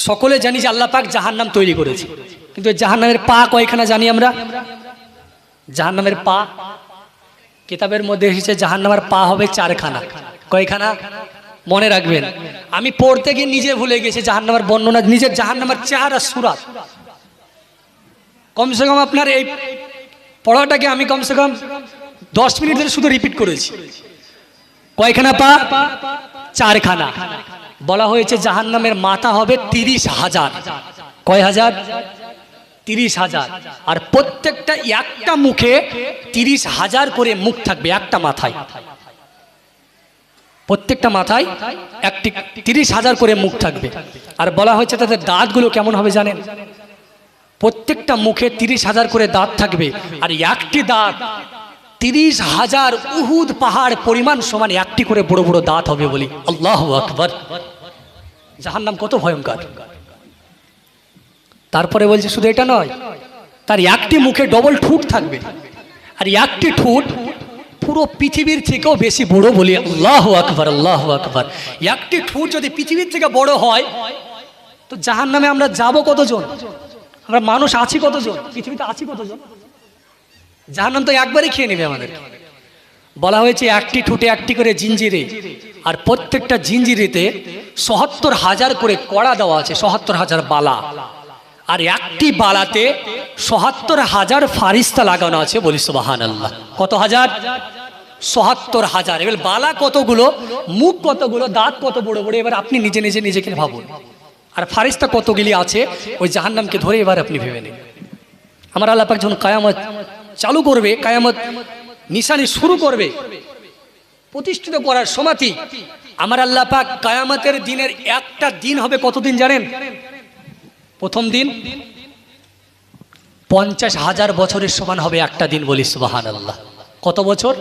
সকলে জানি যে আল্লাহ পাক জাহান্নাম তৈরি করেছে, কিন্তু জাহান্নামের পা কয়খানা জানি আমরা? জাহান্নামের পা কিতাবের মধ্যে এসেছে জাহান্নামের পা হবে 4খানা। কয়খানা? মনে রাখবেন। আমি পড়তে গিয়ে নিজে ভুলে গেছি জাহান্নামের বর্ণনা, নিজের জাহান্নামের চেহারা সূরাত। কমসে কম আপনার এই পড়াটাকে আমি কমসে কম 10 মিনিট ধরে শুধু রিপিট করেছি। কয়খানা পা? 4খানা। বলা হয়েছে জাহান্নামের মাথা হবে 30,000। কয় হাজার? 30,000। আর প্রত্যেকটা একটা মুখে 30,000 করে মুখ থাকবে একটা মাথায়। প্রত্যেকটা মাথায় একটি 30,000 করে মুখ থাকবে। আর বলা হয়েছে তাদের দাঁতগুলো কেমন হবে জানেন? প্রত্যেকটা মুখে 30,000 করে দাঁত থাকবে। আর একটি দাঁত 30,000 উহুদ পাহাড় পরিমাণ সমান একটি করে বড় বড় দাঁত হবে বলি। আল্লাহু আকবার। জাহান্নাম কত ভয়ঙ্কর। তারপরে বলছে শুধু এটা নয়, তার একটি মুখে ডবল ঠোঁট থাকবে। আর একটি ঠোঁট পুরো পৃথিবীর থেকেও বেশি বড় বলি। আল্লাহু আকবার, আল্লাহু আকবার। একটি ঠোঁট যদি পৃথিবীর থেকে বড় হয় তো জাহান্নামে আমরা যাব কতজন? আমরা মানুষ আছি কতজন? পৃথিবীতে আছি কতজন? জাহান্নাম তো একবারই খেয়ে নেবে আমাদের। বলা হয়েছে একটি ঠোঁটে একটি করে জিঞ্জিরে, আর প্রত্যেকটা জিঞ্জিরিতে ৭৭,০০০ করে কড়া দেওয়া আছে, ৭৭,০০০ বালা। আর একটি বালাতে ৭৭,০০০ ফারিস্তা লাগানো আছে বলি সুবহানাল্লাহ। কত হাজার? ৭৭,০০০। এবার বালা কতগুলো, মুখ কতগুলো, দাঁত কত বড় বড়, এবার আপনি নিজে নিজে নিজেকে ভাবুন। আর ফারিস্তা কতগুলি আছে ওই জাহান্নামকে ধরে এবার আপনি ভেবে নিন। আমার আল্লাহ পাক যখন কিয়ামত চালু করবে, কিয়ামত নিশানি শুরু করবে, প্রতিষ্ঠিত করার সময়টি আমার আল্লাহ পাক কিয়ামতের দিনের একটা দিন হবে কতদিন জানেন? প্রথম দিন 50,000 বছরের সমান হবে একটা দিন বলি সুবহানাল্লাহ। কত বছর?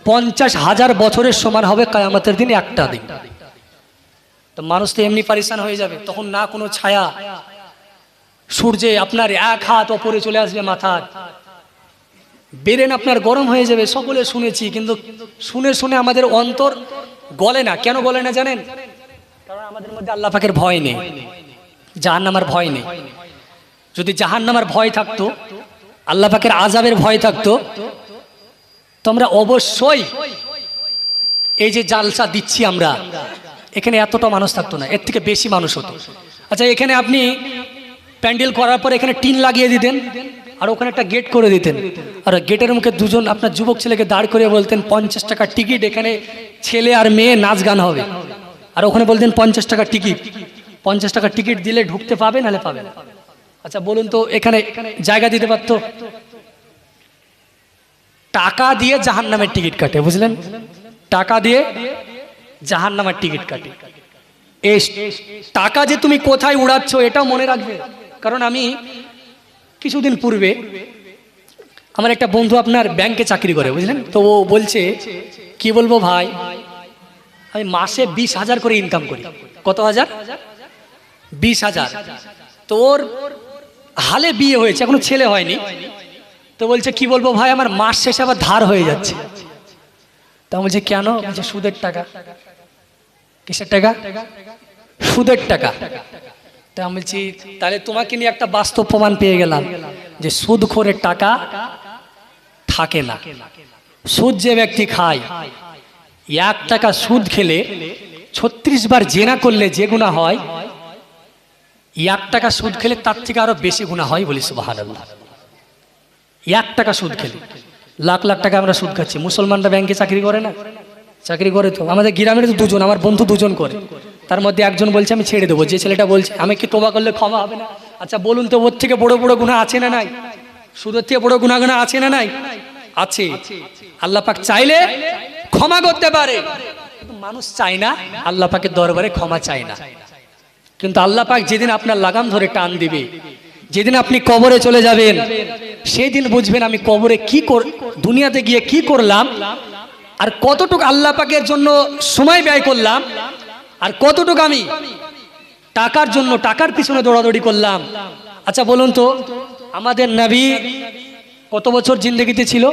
50,000 বছরের সমান হবে কিয়ামতের দিন একটা দিন। তো মানুষ তো এমনি পরেশান হয়ে যাবে, তখন না কোনো ছায়া, সূর্যে আপনার 1 হাত ওপরে চলে আসবে মাথার, বেরেন আপনার গরম হয়ে যাবে। সকলে শুনেছি, কিন্তু শুনে শুনে আমাদের অন্তর গলে না। কেন গলে না জানেন? কারণ আমাদের মধ্যে আল্লাহ পাকের ভয় নেই, জাহান্নামের ভয় নেই। যদি জাহান্নামের ভয় থাকতো, আল্লাহ পাকের আযাবের ভয় থাকতো, তোমরা অবশ্যই এই যে জালসা দিচ্ছি আমরা, এখানে এতটা মানুষ থাকতো না, এর থেকে বেশি মানুষ হতো। আচ্ছা, এখানে আপনি প্যান্ডেল করার পর এখানে টিন লাগিয়ে দিতেন, আর ওখানে একটা গেট করে দিতেন, আর গেটের মুখে দুজন আপনার যুবক ছেলেকে দাঁড় করে বলতেন 50 টাকা টিকিট, এখানে ছেলে আর মেয়ে নাচ গান হবে। আর ওখানে বলতেন 50 টাকা টিকিট, 50 টাকা টিকিট দিলে ঢুকতে পাবে, নাহলে পাবে না। আচ্ছা বলুন তো, এখানে জায়গা দিতে পারতো? টাকা দিয়ে জাহান্নামের টিকিট কাটে, বুঝলেন? টাকা দিয়ে জাহান্নামের টিকিট কাটে। এই টাকা যে তুমি কোথায় উড়াচ্ছ এটাও মনে রাখবে। কারণ আমি কিছুদিন পূর্বে, আমার একটা বন্ধু আপনার ব্যাংকে চাকরি করে, বুঝলেন তো, ও বলছে কি বলবো ভাই, আমি মাসে 20,000 করে ইনকাম করি। কত হাজার? 20,000। তো ওর হালে বিয়ে হয়েছে, এখনো ছেলে হয়নি। তো বলছে কি বলবো ভাই, আমার মাস শেষে আবার ধার হয়ে যাচ্ছে। তা বলছে কেন? বলছে সুদের টাকা। কিসের টাকা? সুদের টাকা। তা আমি বলছি তাহলে তোমাকে নিয়ে একটা বাস্তব প্রমাণ পেয়ে গেলাম যে সুদখোরের টাকা থাকে না। সুদ যে ব্যক্তি খায়, 1 টাকা সুদ খেলে 36 বার জেনা করলে যে গুনাহ হয়, 1 টাকা সুদ খেলে তার থেকে আরো বেশি গুনাহ হয় বলি সুবহানাল্লাহ। 1 টাকা সুদ খেলে লাখ লাখ টাকা আমরা সুদ খাচ্ছি। মুসলমানরা ব্যাংকে চাকরি করে না? চাকরি করে তো। আমাদের গ্রামের তো দুজন, আমার বন্ধু দুজন করে, তার মধ্যে একজন বলছে আমি ছেড়ে দেবো। যে ছেলেটা বলছে আমি কি তোবা করলে ক্ষমা হবে না? আচ্ছা বলুন তো, ওর থেকে বড় বড় গুনাহ আছে না নাই? সুদের থেকে বড় গুনাহ আছে না নাই? আছে। আল্লাহ পাক চাইলে ক্ষমা করতে পারে, কিন্তু মানুষ চায় না, আল্লাহ পাকের দরবারে ক্ষমা চায় না। কিন্তু আল্লাহ পাক যেদিন আপনার লাগাম ধরে টান দিবে, যেদিন আপনি কবরে চলে যাবেন, সেই দিন বুঝবেন আমি কবরে দুনিয়াতে গিয়ে কি করলাম, আর কতটুকু আল্লাহ পাকের জন্য সময় ব্যয় করলাম, আর কতটুকু আমি টাকার জন্য টাকার পিছনে দৌড়াদৌড়ি করলাম। আচ্ছা বলুন তো, আমাদের নবী কত বছর জিন্দেগিতে ছিল?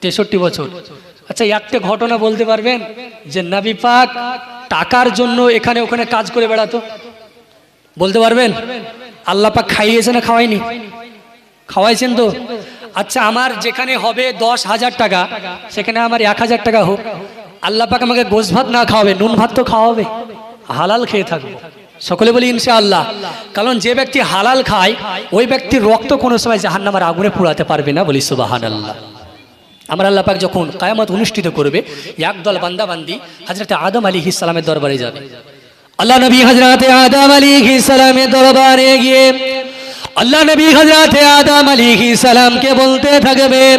63 বছর। আচ্ছা একটা ঘটনা বলতে পারবেন যে নবী পাক টাকার জন্য এখানে ওখানে কাজ করে বেড়াতো? বলতে পারবেন? আল্লাহ পাক খাইয়েছে না খাওয়ায়নি? খাওয়াইছেন তো। আচ্ছা আমার যেখানে হবে 10,000 টাকা, সেখানে আমার 1,000 টাকা হোক, আল্লাহ পাক আমাকে গোশ ভাত না খাওয়াবে, নুন ভাত তো খাওয়াবে, হালাল খেয়ে থাকবো। সকলে বলি ইনশাআল্লাহ। কারণ যে ব্যক্তি হালাল খায় ওই ব্যক্তির রক্ত কোনো সময় জাহান্নামের আগুনে পুড়াতে পারবে না বলি সুবহানাল্লাহ। আমার আল্লাহ পাক যখন কিয়ামত অনুষ্ঠিত করবে, একদল বান্দা বান্দি হযরত আদম আলাইহিস সালামের দরবারে যাবে। আল্লাহ নবী হযরত আদম আলাইহিস সালামের দরবারে গিয়ে আল্লাহ নবী হযরত আদম আলাইহিস সালামকে বলতে থাকবেন,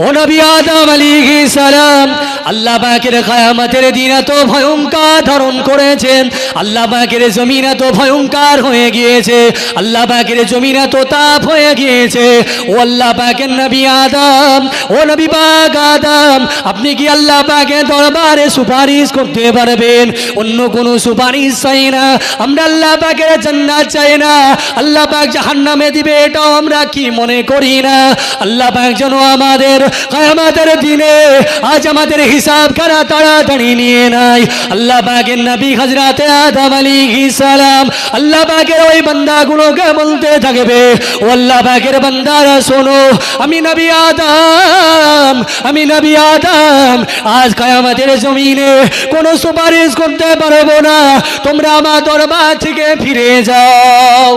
ও নবী আদম আলাইহিস সালাম, আল্লাহ পাকের কিয়ামতের দিন এত ভয়ঙ্কর ধারণ করেছেন, আল্লাহ পাকের জমিন এত ভয়ঙ্কর হয়ে গিয়েছে, আল্লাহ পাকের জমিন এত তাপ হয়ে গিয়েছে। ও আল্লাহ পাকের নবী আদম, ও নবী পাক আদম, আপনি কি আল্লাহ পাকের দরবারে সুপারিশ করতে পারবেন? অন্য কোনো সুপারিশ চাই না, আমরা আল্লাহ পাকের জান্নাত চাই না, আল্লাহ পাক জাহান্নামে দিবে এটাও আমরা কি মনে করি না। আল্লাহ পাক যেন আমাদের কিয়ামতের দিনে আজ আমাদের হিসাব করা তাড়াতাড়ি নিয়ে নাই। আল্লাহ পাকের নবী হযরত আদম আলাইহিস সালাম আল্লাহ পাকের ওই বান্দাগুলোকে বলতে থাকবে, ও আল্লাহ পাকের বান্দারা শোনো, আমি নবী আদম আজ কিয়ামতের জমিনে কোনো সুপারিশ করতে পারবো না, তোমরা আমার দরবার থেকে ফিরে যাও।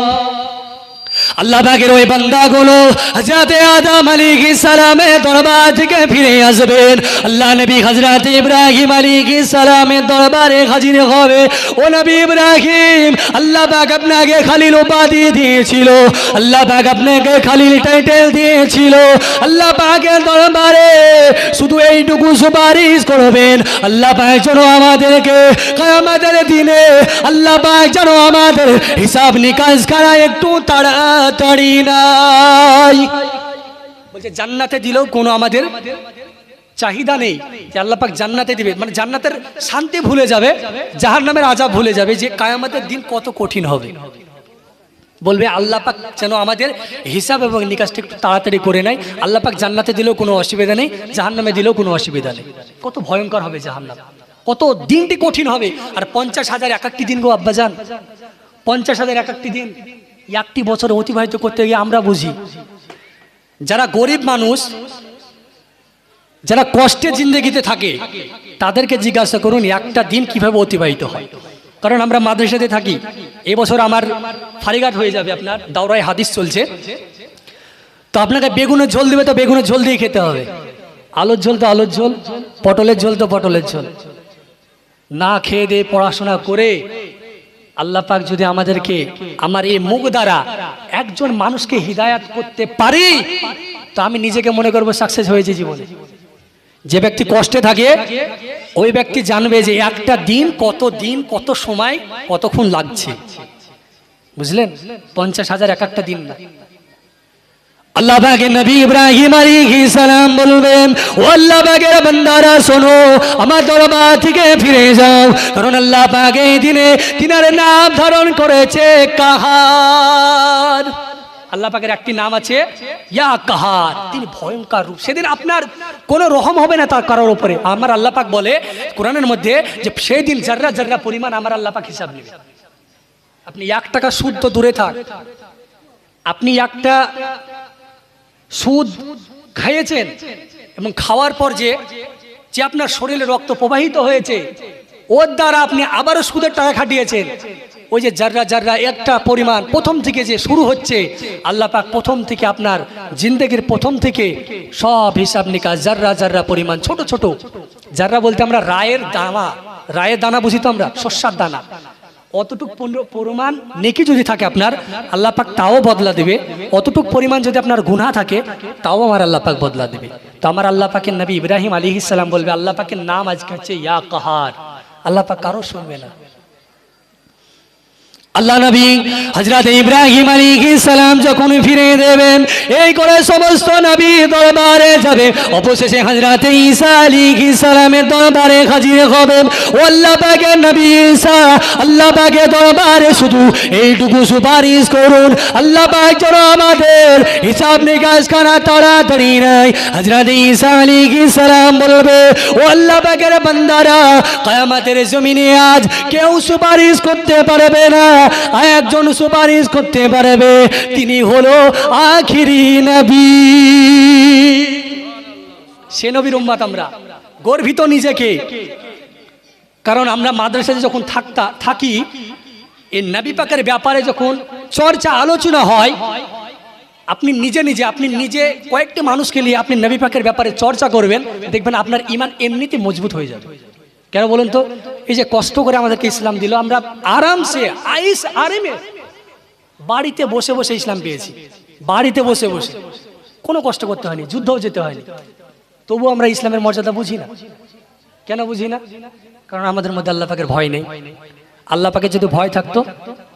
আল্লাহ পাকের ওই বান্দাগুলো হযরত আদম আলাইহিস সালামের দরবার থেকে ফিরে আসবেন। আল্লাহ নবী হযরত ইব্রাহিম আলাইহিস সালামের দরবারে হাজির হবে। ও নবী ইব্রাহিম, আল্লাহ পাক আপনাকে খলিল উপাধি দিয়েছিল, আল্লাহ পাক আপনাকে খলিল টাইটেল দিয়েছিল। আল্লাহ পাকের দরবারে শুধু এইটুকু সুপারিশ করবেন, আল্লাহ পাক যেন আমাদেরকে কিয়ামতের দিনে আল্লাহ পাক যেন আমাদের হিসাব নিকাশ করা একটু তাড়াতাড়ি নাই। বলছে জান্নাতে দিলেও কোনো আমাদের চাহিদা নেই যে আল্লাহ পাক জান্নাতে দিবে, মানে জান্নাতের শান্তি ভুলে যাবে, জাহান্নামের আযাব ভুলে যাবে যে কিয়ামতের দিন কত কঠিন হবে। বলবে আল্লাহ পাক যেন আমাদের হিসাব এবং নিকাশটা একটু তাড়াতাড়ি করে নেয়। আল্লাহ পাক জান্নাতে দিলেও কোনো অসুবিধা নেই, জাহান্নামে দিলেও কোনো অসুবিধা নেই। কত ভয়ঙ্কর হবে জাহান্নাম, কত দিনটি কঠিন হবে। আর 50,000 এক একটি দিন গো আব্বাজান, 50,000 এক একটি দিন, একটি বছর অতিবাহিত করতে গিয়ে আমরা বুঝি যারা গরিব মানুষ, যারা কষ্টে জিন্দেগিতে থাকে, তাদেরকে জিজ্ঞাসা করুন একটা দিন কিভাবে অতিবাহিত হয়। কারণ আমরা মাদ্রাসাতে থাকি, এবছর আমার ফারিগাত হয়ে যাবে, আপনার দাওরায় হাদিস চলছে, তো আপনাকে বেগুনের ঝোল দেবে তো বেগুনের ঝোল দিয়ে খেতে হবে, আলুর ঝোল তো আলুর ঝোল, পটলের ঝোল তো পটলের ঝোল। না খেয়ে দিয়ে পড়াশোনা করে আল্লাহ পাক যদি আমাদেরকে আমার এই মুখ দ্বারা একজন মানুষকে হিদায়াত করতে পারি, তো আমি নিজেকে মনে করবো সাকসেস হয়েছে জীবনে। যে ব্যক্তি কষ্টে থাকে ওই ব্যক্তি জানবে যে একটা দিন কত সময় কতক্ষণ লাগছে, বুঝলেন? 50,000 এক একটা দিন না। আল্লাহ পাকের নবী ইব্রাহিম আলাইহিস সালাম বলবেন, ও আল্লাহ পাকের বান্দারা শোনো, আমার দরবার থেকে ফিরে যাও, কারণ আল্লাহ পাক এই দিনে তিনার নাম ধারণ করেছে কাহার। আল্লাহ পাকের একটি নাম আছে ইয়া কাহার, তিনি ভয়ঙ্কর রূপ। সেদিন আপনার কোনো রহম হবে না তার কারোর উপরে। আমার আল্লাহ পাক বলে কোরআনের মধ্যে যে সেই দিন জাররা জাররা পরিমাণ আমার আল্লাহ পাক হিসাব নেবে। আপনি 1 টাকা সুদ তো দূরে থাক, আপনি একটা সুদ খাইয়েছেন এবং খাওয়ার পর যে আপনার শরীরে রক্ত প্রবাহিত হয়েছে, ওর দ্বারা আপনি আবারও সুদের টাকা খাটিয়েছেন, ওই যে জাররা জাররা একটা পরিমাণ প্রথম থেকে যে শুরু হচ্ছে, আল্লাহ পাক প্রথম থেকে আপনার জিন্দেগির প্রথম থেকে সব হিসাব নিকাশ জাররা জাররা পরিমাণ, ছোট ছোট জাররা বলতে আমরা রায়ের দানা বুঝি তো আমরা, শস্যার দানা, অতটুক পরিমাণ নেকি যদি থাকে আপনার, আল্লাহ পাক তাও বদলা দেবে। অতটুক পরিমাণ যদি আপনার গুনাহ থাকে, তাও আমার আল্লাহ পাক বদলা দেবে। তো আমার আল্লাহ পাকের নবী ইব্রাহিম আলাইহিস সালাম বলবে আল্লাহ পাকের নাম আজকে হচ্ছে ইয়া কাহার। আল্লাহ পাক কারো শুনবে না। আল্লাহ নবী হযরত ইব্রাহিম আলাইহিস সালাম যখন ফিরে দেবেন, এই করে সমস্ত নবী দরবারে যাবে। অবশেষে হযরত ঈসা আলাইহিস সালামের দরবারে হাজির হবেন। ও আল্লাহ পাকের নবী ঈসা, আল্লাহ পাকের দরবারে শুধু এইটুকু সুপারিশ করুন, আল্লাহ পাক যেন আমাদের হিসাব নিকাশ করা তাড়াতাড়ি নাই। হযরত ঈসা আলাইহিস সালাম বলবে, ও আল্লাহ পাকের বান্দারা, কিয়ামতের জমিনে আজ কেউ সুপারিশ করতে পারবে না, একজন সুপারিশ করতে পারবে, তিনি হলো আখিরি নবী। সে নবীর উম্মত আমরা, গর্বিত নিজেকে। কারণ আমরা মাদ্রাসাতে যখন থাকি, এই নবী পাকের ব্যাপারে যখন চর্চা আলোচনা হয়, আপনি নিজে কয়েকটি মানুষকে নিয়ে আপনি নবী পাকের ব্যাপারে চর্চা করবেন, দেখবেন আপনার ঈমান এমনিতে মজবুত হয়ে যাবে। কেন বলুন তো? এই যে কষ্ট করে আমাদেরকে ইসলাম দিল, আমরা আরামসে আরামে বাড়িতে বসে বসে ইসলাম পেয়েছি। বাড়িতে বসে বসে কোনো কষ্ট করতে হয়নি, যুদ্ধও যেতে হয়নি। তবু আমরা ইসলামের মর্যাদা বুঝি না। কেন বুঝি না? কারণ আমাদের মধ্যে আল্লাহ পাকের ভয় নেই। আল্লাহ পাকের যদি ভয় থাকতো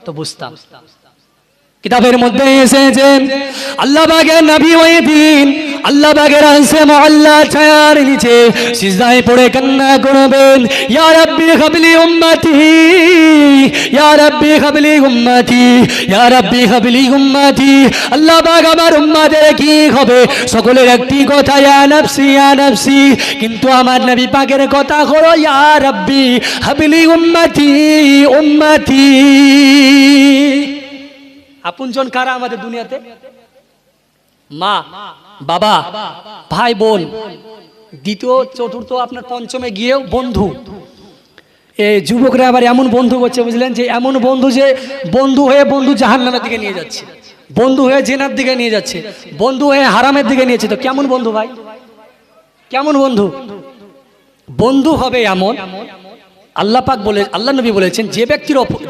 তো বুঝতাম। কিতাবের মধ্যে এসেছে আল্লাহ পাকের নবী ওই দিন আল্লাহ পাকের আরশে মুআল্লা ছায়ার নিচে সিজদায় পড়ে কান্না করবেন, ইয়া রাব্বি হাবলি উম্মতি, ইয়া রাব্বি হাবলি উম্মতি, ইয়া রাব্বি হাবলি উম্মতি। আল্লাহ পাক আমার উম্মতের কি হবে? সকলের একটি কথা, ইয়া নাফসি ইয়া নাফসি। কিন্তু আমার নবী পাকের কথা হলো ইয়া রাব্বি হাবলি উম্মতি উম্মতি। আপনজন কারা আমাদের দুনিয়াতে? মা, বাবা, ভাই, বোন, দ্বিতীয়, চতুর্থ, আপনার পঞ্চমে গিয়েও বন্ধু। এই যুবকরা আবার এমন বন্ধু করছে, বুঝলেন, যে এমন বন্ধু যে বন্ধু হয়ে বন্ধু জাহান্নামের দিকে নিয়ে যাচ্ছে, বন্ধু হয়ে জেনার দিকে নিয়ে যাচ্ছে, বন্ধু হয়ে হারামের দিকে নিয়েছে। তো কেমন বন্ধু ভাই? কেমন বন্ধু? বন্ধু হবে এমন, আল্লাহ পাক বলে, আল্লাহ নবী বলেছেন,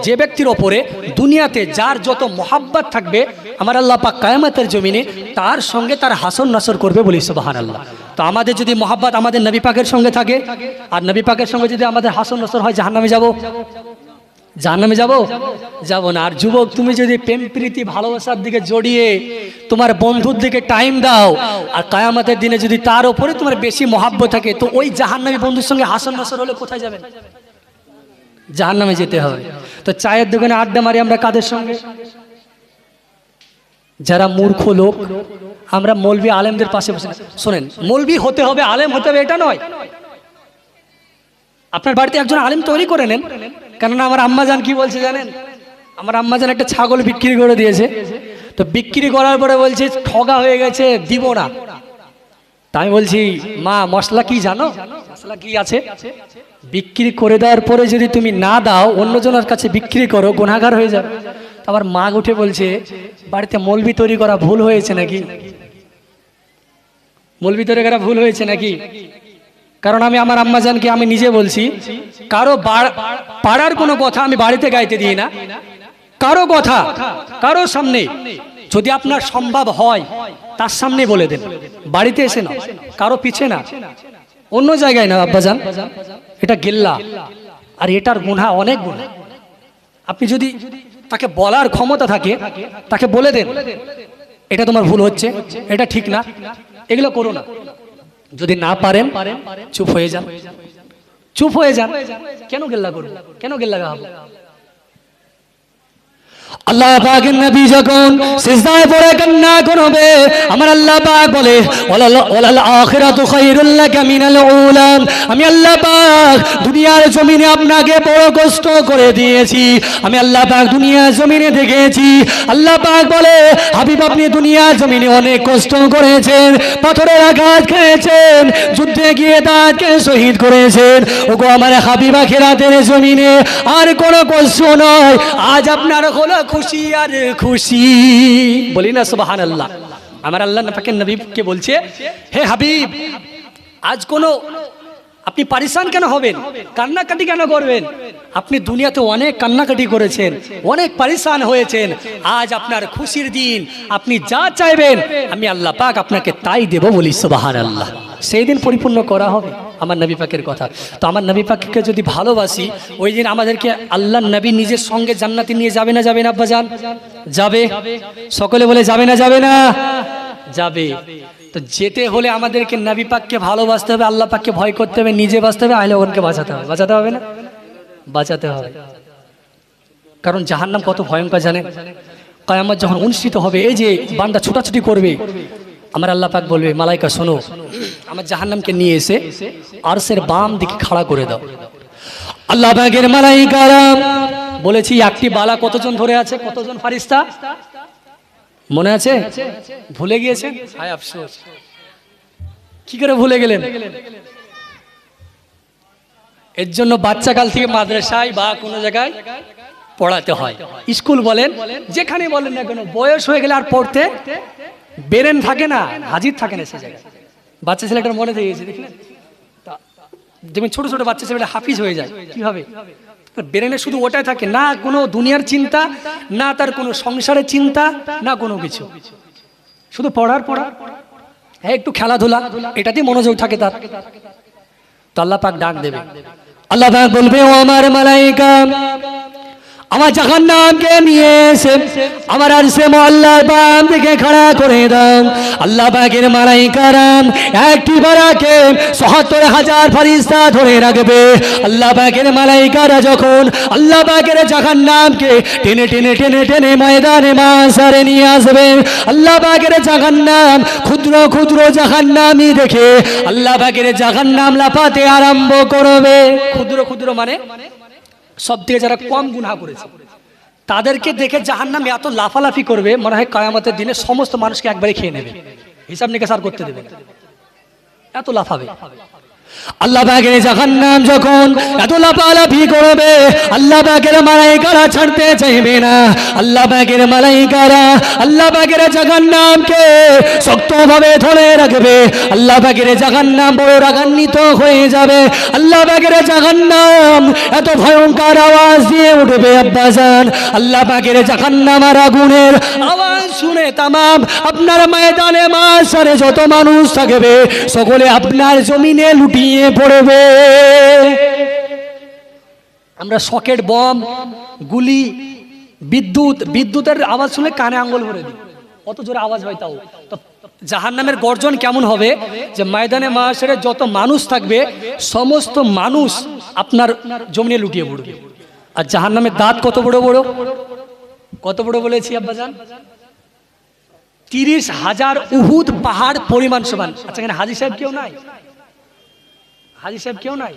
যে ব্যক্তির ওপরে দুনিয়াতে যার যত মহাব্বত থাকবে আমার আল্লাহ পাক কিয়ামতের জমিনে তার সঙ্গে তার হাসন নাসর করবে, বলি সুবহানাল্লাহ। তো আমাদের যদি মহাব্বত আমাদের নবী পাকের সঙ্গে থাকে আর নবী পাকের সঙ্গে যদি আমাদের হাসন নাসর হয়, জাহান্নামে যাব? জাহান্নামে যাব না। আর যুবক, তুমি যদি প্রেম প্রীতি ভালোবাসার দিকে জড়িয়ে তোমার বন্ধুর দিকে টাইম দাও আর কিয়ামতের দিনে যদি তার উপরে তোমার বেশি মহাব্বত থাকে, তো ওই জাহান্নামী বন্ধুর সঙ্গে হাসন নাসর হলে কোথায় যাবেন? জাহান্নামে যেতে হবে। তো চায়ের দোকানে আড্ডা মারি আমরা কাদের সঙ্গে? যারা মূর্খ লোক। আমরা মৌলবি আলেমদের পাশে বসে। শোনেন, মৌলবি হতে হবে, আলেম হতে হবে এটা নয়। আপনার বাড়িতে একজন আলেম তৈরি করে নেন। কেননা আমার আম্মাজান কি বলছে জানেন? আমার আম্মাজান একটা ছাগল বিক্রি করে দিয়েছে। তো বিক্রি করার পরে বলছে ঠগা হয়ে গেছে, দিব না। তাই বলছি, মা মশলা কি জানো? মশলা কি আছে? বিক্রি করে দেওয়ার পরে যদি তুমি না দাও, অন্যজনের কাছে বিক্রি করো, গুনাহগার হয়ে যাবে। আবার মা উঠে বলছে, বাড়িতে মৌলবি তৈরি করা ভুল হয়েছে নাকি? মৌলবি তৈরি করা ভুল হয়েছে নাকি? কারণ আমি আমার আম্মাজানকে আমি নিজে বলছি, কারো পাড়ার কোনো কথা আমি বাড়িতে গাইতে দিই না। কারো কথা কারো সামনে যদি আপনার সম্ভব হয় তার সামনে বলে দেন, বাড়িতে এসে না, কারো পিছে না, অন্য জায়গায় না। আব্বাজান, এটা গিল্লা, আর এটার গুনাহ, অনেক গুনাহ। আপনি যদি তাকে বলার ক্ষমতা থাকে তাকে বলে দেন, এটা তোমার ভুল হচ্ছে, এটা ঠিক না, এগুলো করো না। যদি না পারেন চুপ হয়ে যান, চুপ হয়ে যান। কেন গিল্লা করবো? কেন গিল্লা গাবো? আল্লাহ পাকের নবী যখন সিজদায় পড়ে কান্না করবে, আমার আল্লাহ পাক বলে, ওয়ালাল আখিরাতু খায়রুল লাকা মিনাল উলা। আমি আল্লাহ পাক দুনিয়ার জমিনে আপনাকে বড় কষ্ট করে দিয়েছি। আমি আল্লাহ পাক দুনিয়ার জমিনে দেখেছি। আল্লাহ পাক বলে, হাবিব আপনি দুনিয়ার জমিনে অনেক কষ্ট করেছেন, পাথরের আঘাত খেয়েছেন, যুদ্ধে গিয়ে তাকে শহীদ করেছেন। ওগো আমার হাবিব, আখিরাতের জমিনে আর কোনো কষ্ট নয়। আজ আপনার হলো খুশি আর খুশি, বলি না সুবহানাল্লাহ। আমার আল্লাহ পাকের নবীকে বলছে, হে হাবিব, আজ কোনো আপনি পারিশান কেন হবেন? কান্নাকাটি কেন করবেন? আপনি দুনিয়াতে অনেক কান্নাকাটি করেছেন, অনেক পারিশান হয়েছেন। আজ আপনার খুশির দিন, আপনি যা চাইবেন আমি আল্লাহ পাক আপনাকে তাই দেব, বলি সুবহানাল্লাহ। সেই দিন পরিপূর্ণ করা হবে আমার নবী পাকের কথা। তো আমার নবী পাককে যদি ভালোবাসি, ওই দিন আমাদেরকে আল্লাহ নবী নিজের সঙ্গে জান্নাতে নিয়ে যাবে না যাবে না আব্বাজান? যাবে। সকলে বলে যাবে না যাবে না? যাবে। তো যেতে হলে আমাদেরকে নবী পাককে ভালোবাসতে হবে, আল্লাহ পাককে ভয় করতে হবে, নিজে বাঁচতে হবে, আহলে ওয়ালাকে বাঁচাতে হবে। বাঁচাতে হবে না? বাঁচাতে হবে। কারণ জাহান্নাম কত ভয়ঙ্কর জানেন? কিয়ামত যখন অনুষ্ঠিত হবে, এই যে বান্দা ছুটাছুটি করবে, আমার আল্লাহ পাক বলবে, মালাইকা শোনো, আমার জাহান্নামকে নিয়ে এসে আরশের বাম দিকে খাড়া করে দাও। আল্লাহ পাকের মালাইকারা বলেছি, একটি বালা কতজন ধরে আছে? কতজন ফারিস্তা মনে আছে? ভুলে গিয়েছেন? হায় আফসোস। কি করে ভুলে গেলেন? এর জন্য বাচ্চাকাল থেকে মাদ্রাসায় বা কোনো জায়গায় পড়াতে হয়। স্কুল বলেন, যেখানে বলেন না কেন, বয়স হয়ে গেলে আর পড়তে বেরেন থাকে না, হাজির থাকে না সে জায়গায়। বাচ্চা ছেলেটার মনে থেকে গেছে, দেখলেন? যেমন ছোট ছোট বাচ্চা ছেলেটা হাফিজ হয়ে যায়, কি হবে? ব্রেনে শুধু ওটাই থাকে, না কোনো দুনিয়ার চিন্তা, না তার কোনো সংসারের চিন্তা, না কোনো কিছু, শুধু পড়ার পড়া, হ্যাঁ একটু খেলাধুলা, এটাতেই মনোযোগ থাকে তার। তো আল্লাহ পাক ডাক দেবে, আল্লাহ পাক বলবে, ও আমার মালাইকা, আমার জাহান্নামকে নিয়ে এসে আমার আরশে মুআল্লার বাম দিকে খাড়া করে দাও। আল্লাহ পাকের মালাইকারা একটি বারাকে ৭৭,০০০ ফেরেশতা ধরে রাখবে। আল্লাহ পাকের মালাইকারা যখন আল্লাহ পাকের জাহান্নামকে টেনে টেনে টেনে টেনে ময়দানে মাশারে নিয়ে আসবে, আল্লাহ পাকের জাহান্নাম ক্ষুদ্র ক্ষুদ্র জাহান্নামী দেখে আল্লাহ পাকের জাহান্নাম লাফাতে আরম্ভ করবে। ক্ষুদ্র ক্ষুদ্র মানে সব থেকে যারা কম গুনাহ করেছে তাদেরকে দেখে জাহান্নাম এত লাফালাফি করবে, মনে হয় কিয়ামতের দিনে সমস্ত মানুষকে একবারে খেয়ে নেবে, হিসাব নিকাশ আর করতে দেবে না, এত লাফাবে। আল্লাহ পাকের জাহান্নাম যখন এত লাফালাফি করবে, আল্লাহ পাকের মালাইকারা ছাড়তে চাইবে না। আল্লাহ পাকের মালাইকারা আল্লাহ পাকের জাহান্নামকে শক্তভাবে ধরে রাখবে। আল্লাহ পাকের জাহান্নাম বড় রাগান্বিত হয়ে যাবে। আল্লাহ পাকের জাহান্নাম এত ভয়ঙ্কর আওয়াজ দিয়ে উঠবে আব্বাজান, আল্লাহ পাকের জাহান্নাম আর আগুনের আওয়াজ শুনে তামাম আপনার ময়দানে মাশারে যত মানুষ থাকবে সকলে আপনার জমিনে লুটিয়ে পড়বে। আমরা সকেট বম, গুলি, বিদ্যুতের আওয়াজ শুনে কানে আঙ্গুল ভরে দিই, অত জোরে আওয়াজ হয়। তাও তো জাহান্নামের গর্জন কেমন হবে যে ময়দানে মাশারে যত মানুষ থাকবে সমস্ত মানুষ আপনার জমিনে লুটিয়ে পড়বে। আর জাহান্নামের দাঁত কত বড় বড়, কত বড় বলেছি আব্বাজান? 30,000 উহুদ পাহাড় পরিমাণ সমান। আচ্ছা, এখানে হাজী সাহেব কেউ নাই? হাজী সাহেব কেউ নাই?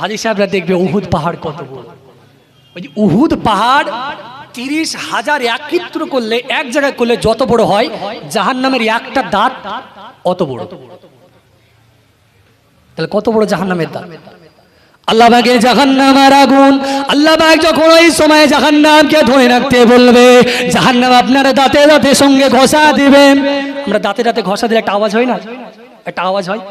হাজী সাহেবরা দেখবে উহুদ পাহাড় কত বড়। ওই যে উহুদ পাহাড় 30,000 একত্র করলে, এক জায়গায় করলে যত বড় হয়, জাহান্নামের একটা দাঁত অত বড়। তাহলে কত বড় জাহান্নামের দাঁত। আল্লাহ পাকের জাহান্নাম আর আগুন, আল্লাহ পাক যখন ওই সময় জাহান্নামকে ধরে রাখতে বলবে, জাহান্নাম আপনার দাঁতে দাঁতে সঙ্গে ঘষা দিবেন। আমরা দাঁতে দাঁতে ঘষা দিলে একটা আওয়াজ হয় না, একটা আওয়াজ হয়।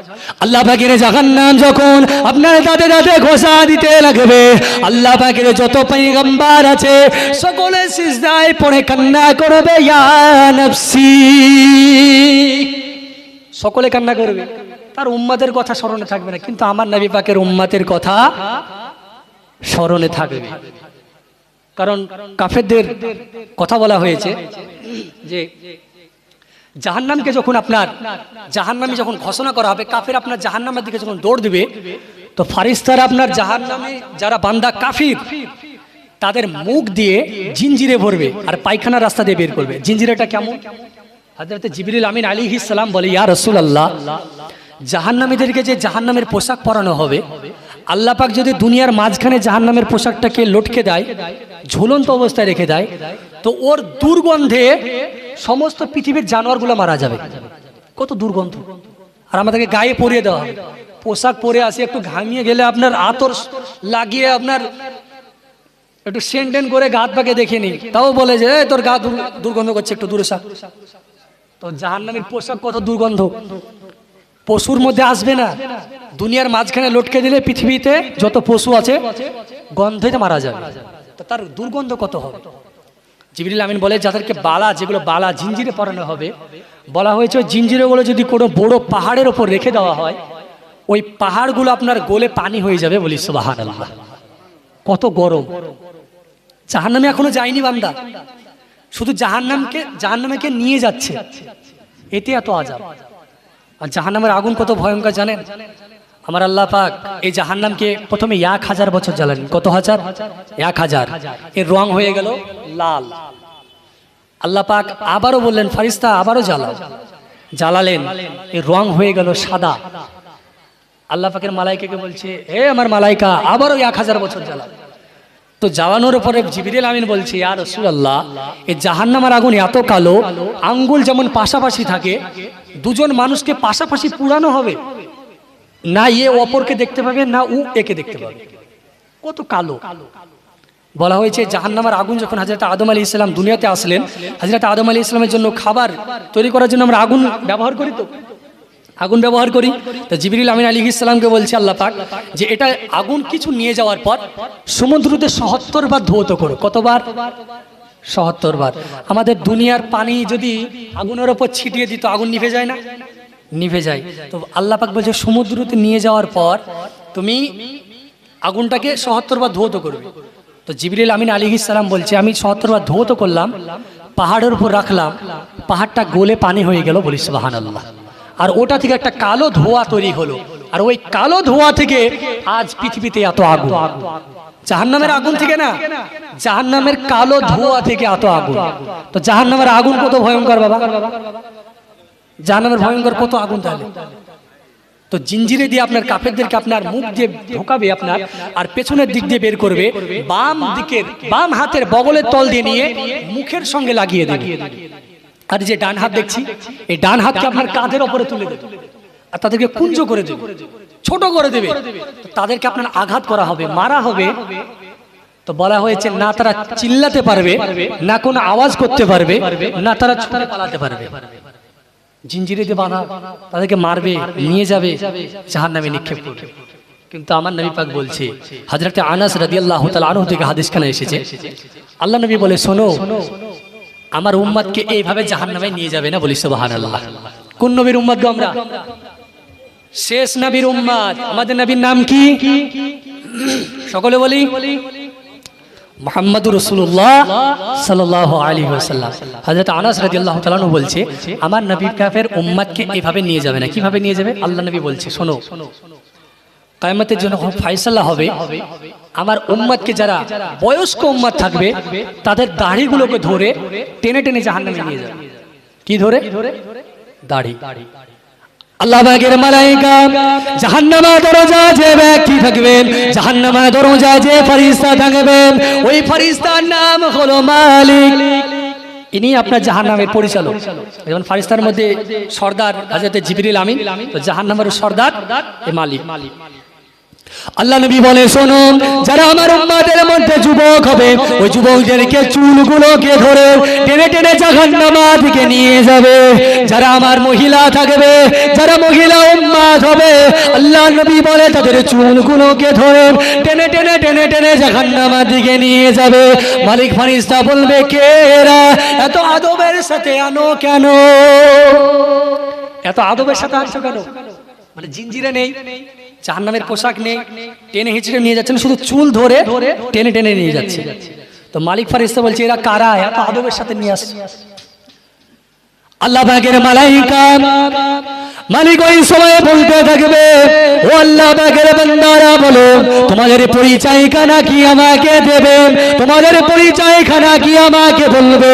আল্লাহ পাকের জাহান্নাম যখন আপনার দাঁতে দাঁতে ঘষা দিতে লাগবে, আল্লাহ পাকের যত পয়গম্বর আছে সকলে সিজদায় পড়ে কান্না করবে, ইয়া নফসি, সকলে কান্না করবে। তার উম্মতের কথা স্মরণে থাকবে না, কিন্তু আমার নবী পাকের উম্মতের কথা স্মরণে থাকবে। কারণ কাফেরদের কথা বলা হয়েছে যে জাহান্নামকে যখন আপনার জাহান্নামে যখন ঘোষণা করা হবে, কাফের আপনার জাহান্নামের দিকে যখন দৌড় দিবে, তো ফারিস্তারা আপনার জাহান্নামে যারা বান্দা কাফির তাদের মুখ দিয়ে জিঞ্জিরে ভরবে আর পায়খানা রাস্তা দিয়ে বের করবে। জিঞ্জিরাটা কেমন? হযরত জিবরিল আমিন আলাইহিস সালাম বলে, ইয়া রাসূলুল্লাহ, জাহান্নামীদেরকে যে জাহান্নামের পোশাক পরানো হবে, আল্লাহ পাক যদি দুনিয়ার মাঝখানে জাহান্নামের পোশাকটাকে লটকে দেয়, ঝুলন্ত অবস্থায় রেখে দেয়, তো ওর দুর্গন্ধে সমস্ত পৃথিবীর জানোয়ারগুলো মারা যাবে। কত দুর্গন্ধ! আর আমাদেরকে গায়ে পরিয়ে দেওয়া হবে, পোশাক পরে আসে, একটু ঘামিয়ে গেলে আপনার আতর লাগিয়ে আপনার একটু সেন্টেন করে গাত পাকে দেখে নি, তাও বলে যে তোর গা দুর্গন্ধ করছে, একটু দূরে সা। তো জাহান্নামের পোশাক কত দুর্গন্ধ, পশুর মধ্যে আসবে না, দুনিয়ার মাঝখানে লটকে দিলে পৃথিবীতে যত পশু আছে গন্ধে মারা যাবে। তো তার দুর্গন্ধ কত হবে। জিবরিল আমিন বলে, যাদেরকে বালা, যেগুলো বালা জিঞ্জিরে পরানো হবে, বলা হয়েছে ওই জিঞ্জিরগুলো যদি কোনো বড় পাহাড়ের ওপর রেখে দেওয়া হয়, ওই পাহাড়গুলো আপনার গলে পানি হয়ে যাবে। বলি সুবহানাল্লাহ, কত গরম। জাহান্নামে এখনো যায়নি বান্দা, শুধু জাহান্নামকে নিয়ে যাচ্ছে, এতে এত আযাব। আর জাহান্নামের আগুন কত ভয়ঙ্কর জানেন? আমার আল্লাহ পাক এই জাহান্নামকে প্রথমে 1000 বছর জ্বালালেন। কত হাজার? 1000। এর রং হয়ে গেল লাল। আল্লাহ পাক আবারও বললেন, ফারিস্তা আবারও জ্বালাও। জ্বালালেন, এর রং হয়ে গেল সাদা। আল্লাহ পাকের মালাইকাকে বলছে, হে আমার মালাইকা, আবারও 1000 বছর জ্বালাও। তো জ্বালানোর পরে জিবরিল আমিন বলছে, ইয়া রাসূলুল্লাহ, এই জাহান্নামের আগুন এত কালো, আঙ্গুল যেমন পাশাপাশি থাকে, দুজন মানুষকে পাশাপাশি পুরানো হবে, না এ অপরকে দেখতে পাবে, না ও একে দেখতে পাবে। কত কালো। বলা হয়েছে জাহান্নামের আগুন যখন হযরত আদম আলাইহিস সালাম দুনিয়াতে আসলেন, হযরত আদম আলাইহিস সালামের জন্য খাবার তৈরি করার জন্য আমরা আগুন ব্যবহার করি, তো আগুন ব্যবহার করি। তো জিবরিল আমিন আলাইহিস সালামকে বলছে আল্লাহ পাক যে এটা আগুন কিছু নিয়ে যাওয়ার পর সমুদ্রতে ৭৭ বার ধৌত করো। কতবার? ৭৭ বার। আমাদের দুনিয়ার পানি যদি আগুনের ওপর ছিটিয়ে দিত আগুন নিভে যায় না? নিভে যায়। তো আল্লাহ পাক বলছে সমুদ্রতে নিয়ে যাওয়ার পর তুমি আগুনটাকে ৭৭ বার ধৌত করবে। তো জিবরিল আমিন আলাইহিস সালাম বলছে আমি ৭৭ বার ধৌত করলাম, পাহাড়ের উপর রাখলাম, পাহাড়টা গলে পানি হয়ে গেল, বলি সুবহানাল্লাহ। আর ওটা থেকে একটা কালো ধোঁয়া তৈরি হলো, আর ওই কালো ধোঁয়া থেকে আজ পৃথিবীতে এত আগুন। জাহান্নামের আগুন থেকে না, জাহান্নামের কালো ধোঁয়া থেকে এত আগুন। তো জাহান্নামের আগুন কত ভয়ঙ্কর বাবা, জাহান্নামের ভয়ঙ্কর কত আগুন তাহলে। তো জিঞ্জিরে দিয়ে আপনার কাফেরদেরকে আপনার মুখ দিয়ে ঢোকাবে আপনার, আর পেছনের দিক দিয়ে বের করবে, বাম হাতের বগলের তল দিয়ে নিয়ে মুখের সঙ্গে লাগিয়ে দেবে। আর যে ডান হাত দেখছি, এই ডান হাতকে আপনার কাঁধের উপরে তুলে দেবে আর তাদেরকে কুঞ্জ করে দেবে, ছোট করে দেবে। তাদেরকে আপনার আঘাত করা হবে, মারা হবে। তো বলা হয়েছে না তারা চিল্লাতে পারবে, না কোনো আওয়াজ করতে পারবে, না তারা ছুটে পালাতে পারবে। জিঞ্জিরে দিয়ে বাঁধা, তাদেরকে মারবে, নিয়ে যাবে, জাহান্নামে নিক্ষেপ করবে। কিন্তু আমার নবী পাক বলছে, হযরত আনাস রাদিয়াল্লাহু তাআলা আনহু থেকে হাদিসখানা এসেছে, আল্লাহ নবী বলে শোনো, আমার উম্মতকে এইভাবে জাহান্নামে নিয়ে যাবে না, বলি সুবহানাল্লাহ। কোন নবীর উম্মত গো আমরা? শেষ নবীর উম্মত। আমাদের নবীর নাম কি? সকলে বলি মুহাম্মাদুর রাসূলুল্লাহ সাল্লাল্লাহু আলাইহি ওয়াসাল্লাম। হযরত আনাস রাদিয়াল্লাহু তাআলা আনহু বলছে আমার নবী কাফের উম্মতকে এইভাবে নিয়ে যাবে না। কিভাবে নিয়ে যাবে? আল্লাহ নবী বলছে শোনো, কিয়ামতের জন্য ফয়সালা হবে, আমার উম্মতকে যারা বয়স্ক উম্মত থাকবে তাদের দাড়িগুলোকে ধরে টেনে টেনে জাহান্নামে নিয়ে যাবে। কি ধরে? দাড়ি। আল্লাহ পাকের মালায়েকা জাহান্নামের দরজা যে ব্যক্তি থাকবেন, জাহান্নামের দরজা যে ফেরেশতা থাকবেন, ওই ফেরেশতার নাম হলো মালিক। ইনি আপনার জাহান্নামের পরিচালক। যেমন ফেরেশতার মধ্যে সর্দার হযরত জিবরিল আমিন, তো জাহান্নামের সর্দার এ মালিক। আল্লাহ নবী বলে শোনো, যারা আমার উম্মতের মধ্যে যুবক হবে, ওই যুবকদেরকে চুলগুলোকে ধরে টেনে টেনে জাহান্নামের দিকে নিয়ে যাবে। যারা আমার মহিলা থাকবে, যারা মহিলা উম্মত হবে, আল্লাহ নবী বলে তাদের চুলগুলোকে ধরে টেনে টেনে টেনে টেনে জাহান্নামের দিকে নিয়ে যাবে। মালিক ফেরেশতা বলবে কে এরা? এত আদবের সাথে আনো কেন? এত আদবের সাথে আনছো কেন? মানে জিঞ্জিরে নেই, জাহান্নামের পোশাক নেই, টেনে হিচড়ে নিয়ে যাচ্ছেন, শুধু চুল ধরে টেনে টেনে নিয়ে যাচ্ছে। তো মালিক ফেরেশতা বলছে এরা কারা? এত আদবের সাথে নিয়ে আসছে। আল্লাহ পাকের মালাইকা মালিক ওই সময় বলতে থাকবে, ও আল্লাহ পাকের বান্দারা বলো তোমাদের পরিচয় খানা কি আমাকে দেবে, তোমাদের পরিচয় খানা কি আমাকে বলবে।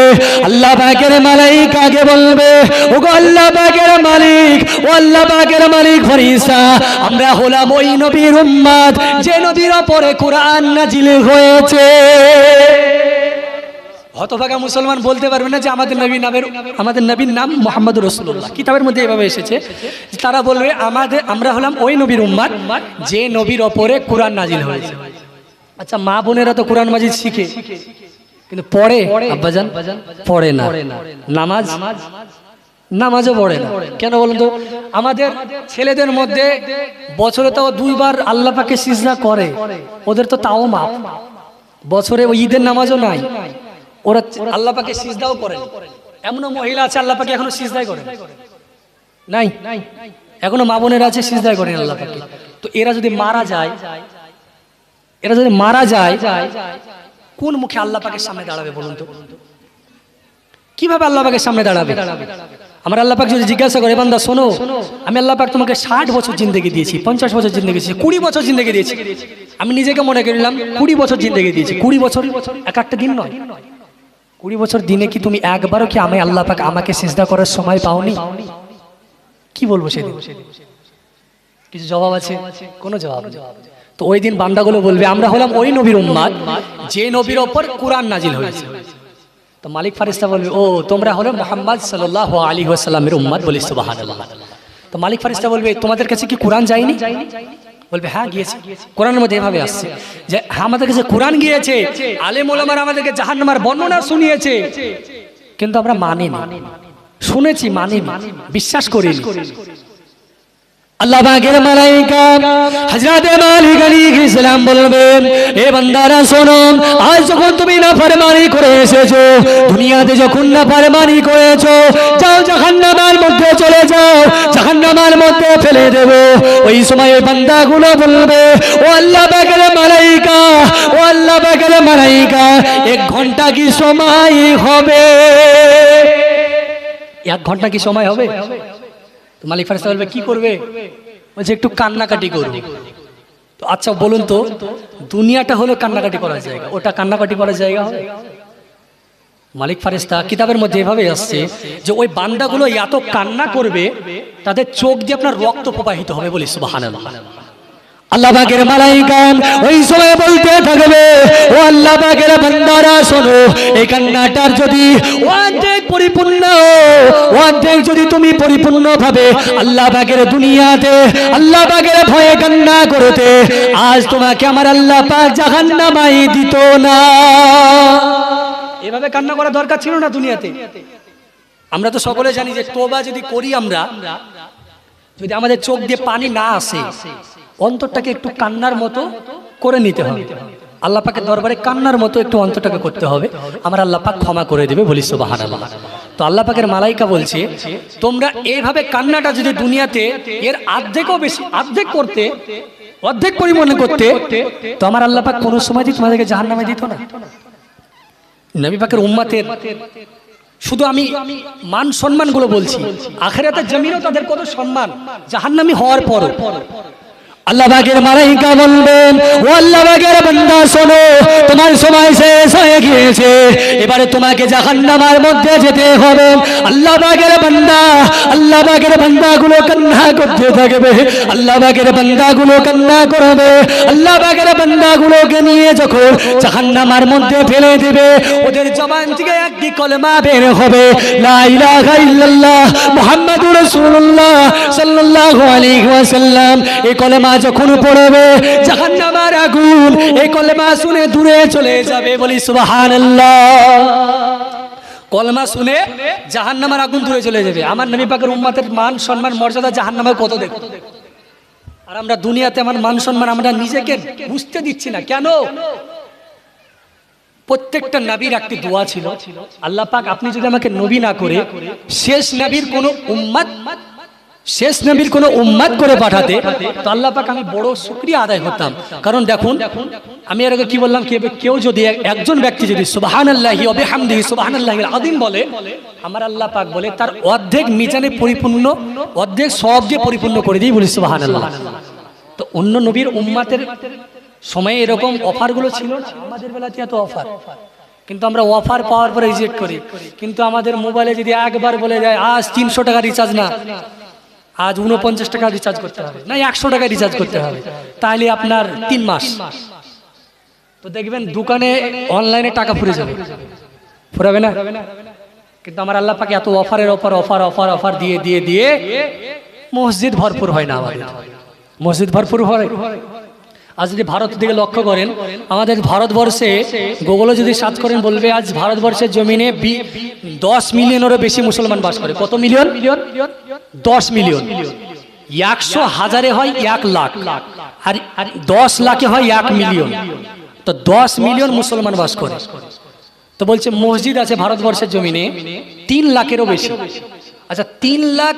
আল্লাহ পাকের মালাইকাকে বলবে, ওগো আল্লাহ পাকের মালিক, ও আল্লাহ পাকের মালিক ফেরেশতা, আমরা হলাম ওই নবীর উম্মত যে নবীর উপরে কোরআন নাজিল হয়েছে। হতভাগা মুসলমান বলতে পারবে না যে আমাদের নবীর নাম মুহাম্মাদুর রাসূলুল্লাহ। কিতাবের মধ্যে এভাবে এসেছে, তারা বলবে আমরা হলাম ওই নবীর উম্মত যে নবীর ওপরে কোরআন নাজিল হয়েছে। আচ্ছা, মা বোনেরা তো কোরআন মাজিদ শিখে, কিন্তু পড়ে আব্বাজান? পড়ে না। নামাজও পড়ে না। কেন বলুন তো? আমাদের ছেলেদের মধ্যে বছরে তাও 2 বার আল্লাহ পাকে সিজদা করে, ওদের তো তাও মাপ। বছরে ওই ঈদের নামাজও নাই, ওরা আল্লাহ পাকে সিজদাও করে। এমনও মহিলা আছে আল্লাহ পাকে এখনো সিজদাই করে নাই, এখনো মা বোনেরা আছে সিজদাই করেন আল্লাহ পাকে। তো এরা যদি মারা যায়, কোন মুখে আল্লাহ পাকের সামনে দাঁড়াবে বলুন তো? কিভাবে আল্লাহ পাকের সামনে দাঁড়াবে? আমার আল্লাহ পাক যদি জিজ্ঞাসা করে, বান্দা শোনো, আমি আল্লাহ পাক তোমাকে 60 বছর জিন্দেগি দিয়েছি, 50 বছর জিন্দেগি দিয়েছি, 20 বছর জিন্দেগি দিয়েছি। আমি নিজেকে মনে করলাম 20 বছর জিন্দেগি দিয়েছি। 20 বছর এক একটা দিন নয়, 20 বছর দিনে কি তুমি একবারও কি আমি আল্লাহ পাক আমাকে সিজদা করার সময় পাওনি? কি বলবো সেদিন? কিছু জবাব আছে? কোনো জবাব নেই। তো ওই দিন বান্দাগুলো বলবে আমরা হলাম ওই নবীর উম্মত যে নবীর ওপর কোরআন নাজিল হয়েছে। তো মালিক ফেরেশতা বলবে ও তোমরা হলো মুহাম্মদ সাল্লাল্লাহু আলাইহি ওয়াসাল্লামের উম্মত, বলি সুবহানাল্লাহ। তো মালিক ফেরেশতা বলবে তোমাদের কাছে কি কোরআন যায়নি? বলবে হ্যাঁ গিয়েছে। কোরআনের মধ্যে এভাবে আসছে যে হ্যাঁ আমাদের কাছে কোরআন গিয়েছে, আলেম ওলামারা আমাদেরকে জাহান্নামের বর্ণনা শুনিয়েছে, কিন্তু আমরা মানিনি, শুনেছি মানিনি, বিশ্বাস করিনি। আল্লাহ পাকের মালাইকা হযরত মালিক আলাইহিস সালাম বলবেন, এ বান্দারা শোনো, আজ যখন তুমি নাফরমানি করে এসেছো, দুনিয়াতে যখন নাফরমানি করেছো, যাও জাহান্নামের মধ্যে চলে যাও, জাহান্নামের মধ্যে ফেলে দেব। ওই সময় ওই বান্দাগুলো বলবে, ও আল্লাহ পাকের মালাইকা, ও আল্লাহ পাকের মালাইকা, 1 ঘন্টা কি সময় হবে? 1 ঘন্টা কি সময় হবে? তো মালিক ফেরেশতা বলবে কি করবে? বলছে একটু কান্নাকাটি করবে। তো আচ্ছা বলুন তো, দুনিয়াটা হলো কান্নাকাটি করার জায়গা, ওটা কান্নাকাটি করার জায়গা হবে? মালিক ফেরেশতা কিতাবের মধ্যে এভাবে আসছে যে ওই বান্দাগুলো এত কান্না করবে, তাদের চোখ দিয়ে আপনার রক্ত প্রবাহিত হবে। বলি সুবহানাল্লাহ। আল্লাহ পাকের মালাইকা ওই সময় বলতে থাকবে, ও আল্লাহ পাকের বান্দারা শোনো, এই কান্নাটার যদি অর্ধেক পরিপূর্ণ, অর্ধেক যদি তুমি পরিপূর্ণ ভাবে আল্লাহ পাকের দুনিয়াতে আল্লাহ পাকের ভয়ে কান্না করতে, আজ তোমাকে আমার আল্লাহ পাক জাহান্নামাই দিত না। এভাবে কান্না করা দরকার ছিল না দুনিয়াতে। আমরা তো সকলে জানি যে তওবা যদি করি আমরা, যদি আমাদের চোখ দিয়ে পানি না আসে, অন্তরটাকে একটু কান্নার মতো করে নিতে হবে। আল্লাহ পাকের দরবারে কান্নার মতো একটু অন্তরটাকে করতে হবে, আমার আল্লাহ পাক ক্ষমা করে দেবে। বলি সুবহানাল্লাহ। তো আল্লাহ পাকের মালাইকা বলছে, তোমরা এইভাবে কান্নাটা যদি দুনিয়াতে এর অর্ধেকও বেশি, অর্ধেক করতে, অর্ধেক পরিমাণে করতে, তো আমার আল্লাহ পাক কোনো সময় তোমাদেরকে জাহান্নামে দিত না। নবী পাকের উম্মতের শুধু আমি মান সম্মানগুলো বলছি, আখিরাতের জমিনেও তাদের কত সম্মান জাহান্নামী হওয়ার পর। আল্লাহ পাকের মালাইকা বলবেন, ও আল্লাহ পাকের বান্দা শোনো, তোমার সময় শেষ হয়ে গিয়েছে, এবারে তোমাকে জাহান্নামের মধ্যে যেতে হবে। আল্লাহ পাকের বান্দা, আল্লাহ পাকের বান্দাগুলো কান্না করতে থাকবে, আল্লাহ পাকের বান্দাগুলো কান্না করবে, আল্লাহ পাকের বান্দাগুলোকে নিয়ে যখন জাহান্নামের মধ্যে ফেলে দেবে, ওদের জবান থেকে একটি কলেমা বের হবে, লা ইলাহা ইল্লাল্লাহ মুহাম্মাদুর রাসূলুল্লাহ সাল্লাল্লাহু আলাইহি ওয়াসাল্লাম। এই কলেমা যখন পড়বে, জাহান্নামের আগুন এই কলেমা শুনে দূরে চলে যাবে। বলি সুবহানাল্লাহ। কলেমা শুনে জাহান্নামের আগুন দূরে চলে যাবে। আমার নবী পাকের উম্মতের মান সম্মান মর্যাদা জাহান্নামে কত দেখো, আর আমরা দুনিয়াতে আমার মান সম্মান আমরা নিজেকে বুঝতে দিচ্ছি না কেন? প্রত্যেকটা নবীর একটি দোয়া ছিল, আল্লাহ পাক আপনি যদি আমাকে নবী না করে শেষ নবীর কোন উম্মত, শেষ নবীর কোন উম্মত করে পাঠাতে, তো আল্লাহ পাক আমি বড় শুকরিয়া আদায় হতাম। কারণ দেখুন, আমি এর আগে কি বললাম, কেউ যদি একজন ব্যক্তি যদি সুবহানাল্লাহি ওয়া বিহামদিহি সুবহানাল্লাহিল আযীম বলে, আমার আল্লাহ পাক বলে তার অর্ধেক মিজানে পরিপূর্ণ, অর্ধেক সওয়াব দিয়ে পরিপূর্ণ করে দিই। বলি সুবহানাল্লাহ। তো অন্য নবীর উম্মতের সময়ে এরকম অফারগুলো ছিল না, আমাদের বেলাতে এত অফার, কিন্তু আমরা অফার পাওয়ার পরে রিজেক্ট করি। কিন্তু আমাদের মোবাইলে যদি একবার বলে যায় আজ 300 টাকা রিচার্জ না, আজ 49 টাকা রিচার্জ করতে হবে, না 100 টাকা রিচার্জ করতে হবে, তাহলে আপনার 3 মাস, তো দেখবেন দোকানে অনলাইনে টাকা ফুরে যাবে, ফুরাবে না? কিন্তু আমার আল্লাহ পাক এত অফারের অফার অফার অফার অফার দিয়ে দিয়ে দিয়ে মসজিদ ভরপুর হয় না, আমাদের মসজিদ ভরপুর হয়। আজ যদি ভারতের দিকে লক্ষ্য করেন, আমাদের ভারতবর্ষে গুগলে যদি সার্চ করেন বলবে আজ ভারতবর্ষের জমিনে 10 মিলিয়নেরও বেশি মুসলমান বাস করে। কত মিলিয়ন? 10 মিলিয়ন। 100 হাজারে হয় 1 লাখ, আর 10 লাখে হয় 1 মিলিয়ন, তো 10 মিলিয়ন মুসলমান বাস করে। তো বলছে মসজিদ আছে ভারতবর্ষের জমিনে 3 লাখেরও বেশি। আচ্ছা 3 লাখ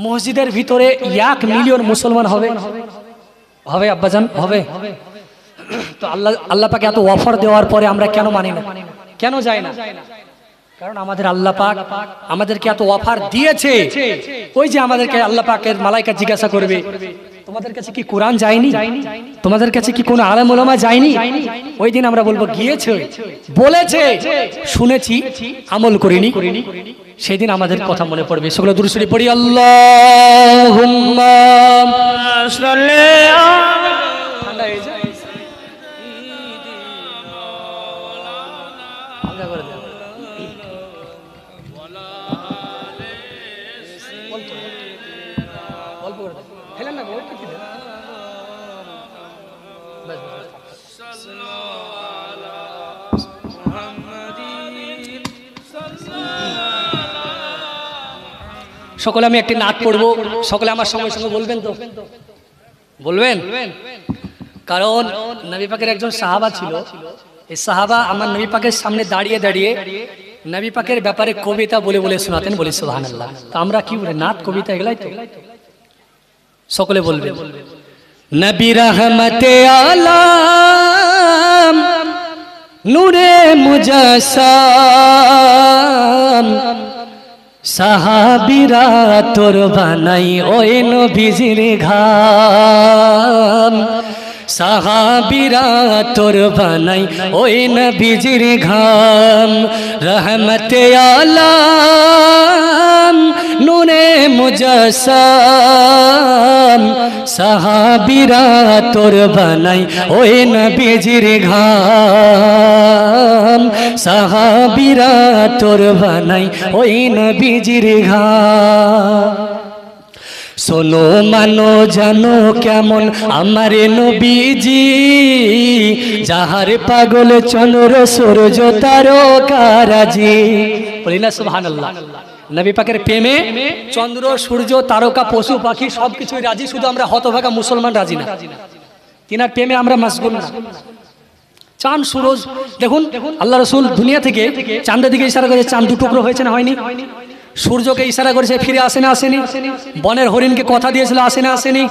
মসজিদের ভিতরে 1 মিলিয়ন মুসলমান হবে? হবে আব্বাজান, হবে? তো আল্লাহ পাক এত অফার দেওয়ার পরে আমরা কেন মানি না, কেন যাই না? কারণ আমাদের আল্লাহ পাক আমাদেরকে এত অফার দিয়েছে। ওই যে আমাদেরকে আল্লাহ পাকের মালাইকা জিজ্ঞাসা করবে, তোমাদের কাছে কি কোরআন যায়নি? তোমাদের কাছে কি কোনো আলেম ওলামা যায়নি? ওই দিন আমরা বলবো গিয়েছে, বলেছে, শুনেছি, আমল করিনি। সেদিন আমাদের কথা মনে পড়বে। সকলে দুরূদ শরীফ পড়ি, আল্লাহুম্মা সাল্লি আলা ঠান্ডা হয়ে যায়। অল্প করে ফেলেন না, সকলে আমি একটি নাট পড়বো, সকলে আমার সঙ্গে সঙ্গে বলবেন তো? বলবেন? কারণ নবী পাকের একজন সাহাবা ছিল, এই সাহাবা আমার নবী পাকের সামনে দাঁড়িয়ে দাঁড়িয়ে নবী পাকের ব্যাপারে কবিতা বলে বলে শোনাতেন, বলি সুবহানাল্লাহ। তো আমরা কি বলে নাট কবিতা এগুলাই তো, সকলে বলবেন। নবী রহমতে আলম নূরে মুজাসসাম সাহাবীরা তোর বানাই ওই নবীজির ঘাম, সাহাবীরা তোর বানাই ওই নবীজির ঘাম। রহমতে আলম নূরে মুজাসসাম সাহাবীরা তোর বানাই ওই নবীজির ঘাম, সাহাবীরা তোর বানাই ওই নবীজির ঘাম। শোনো মানো জানো কেমন আমার নবীজি, যাহার পাগল চন্দ্র সূর্য তারকারাজি। বলি না সুবহানাল্লাহ। নবী পাকের প্রেমে চন্দ্র সূর্য তারকা পশু পাখি সবকিছুই রাজি, শুধু আমরা হতভাগা মুসলমান রাজি না। তিনার প্রেমে আমরা মাশগুল না। চাঁদ সূরজ দেখুন, আল্লাহ রাসূল দুনিয়া থেকে চাঁদের দিকে ইশারা করে, চাঁদ দু টুকরো হয়েছে না হয়নি? সূর্যকে ইশারা করেছে, ফিরে আসে না আসেনি? বনের হরিণকে কথা দিয়েছিল, আসে না আসেনি?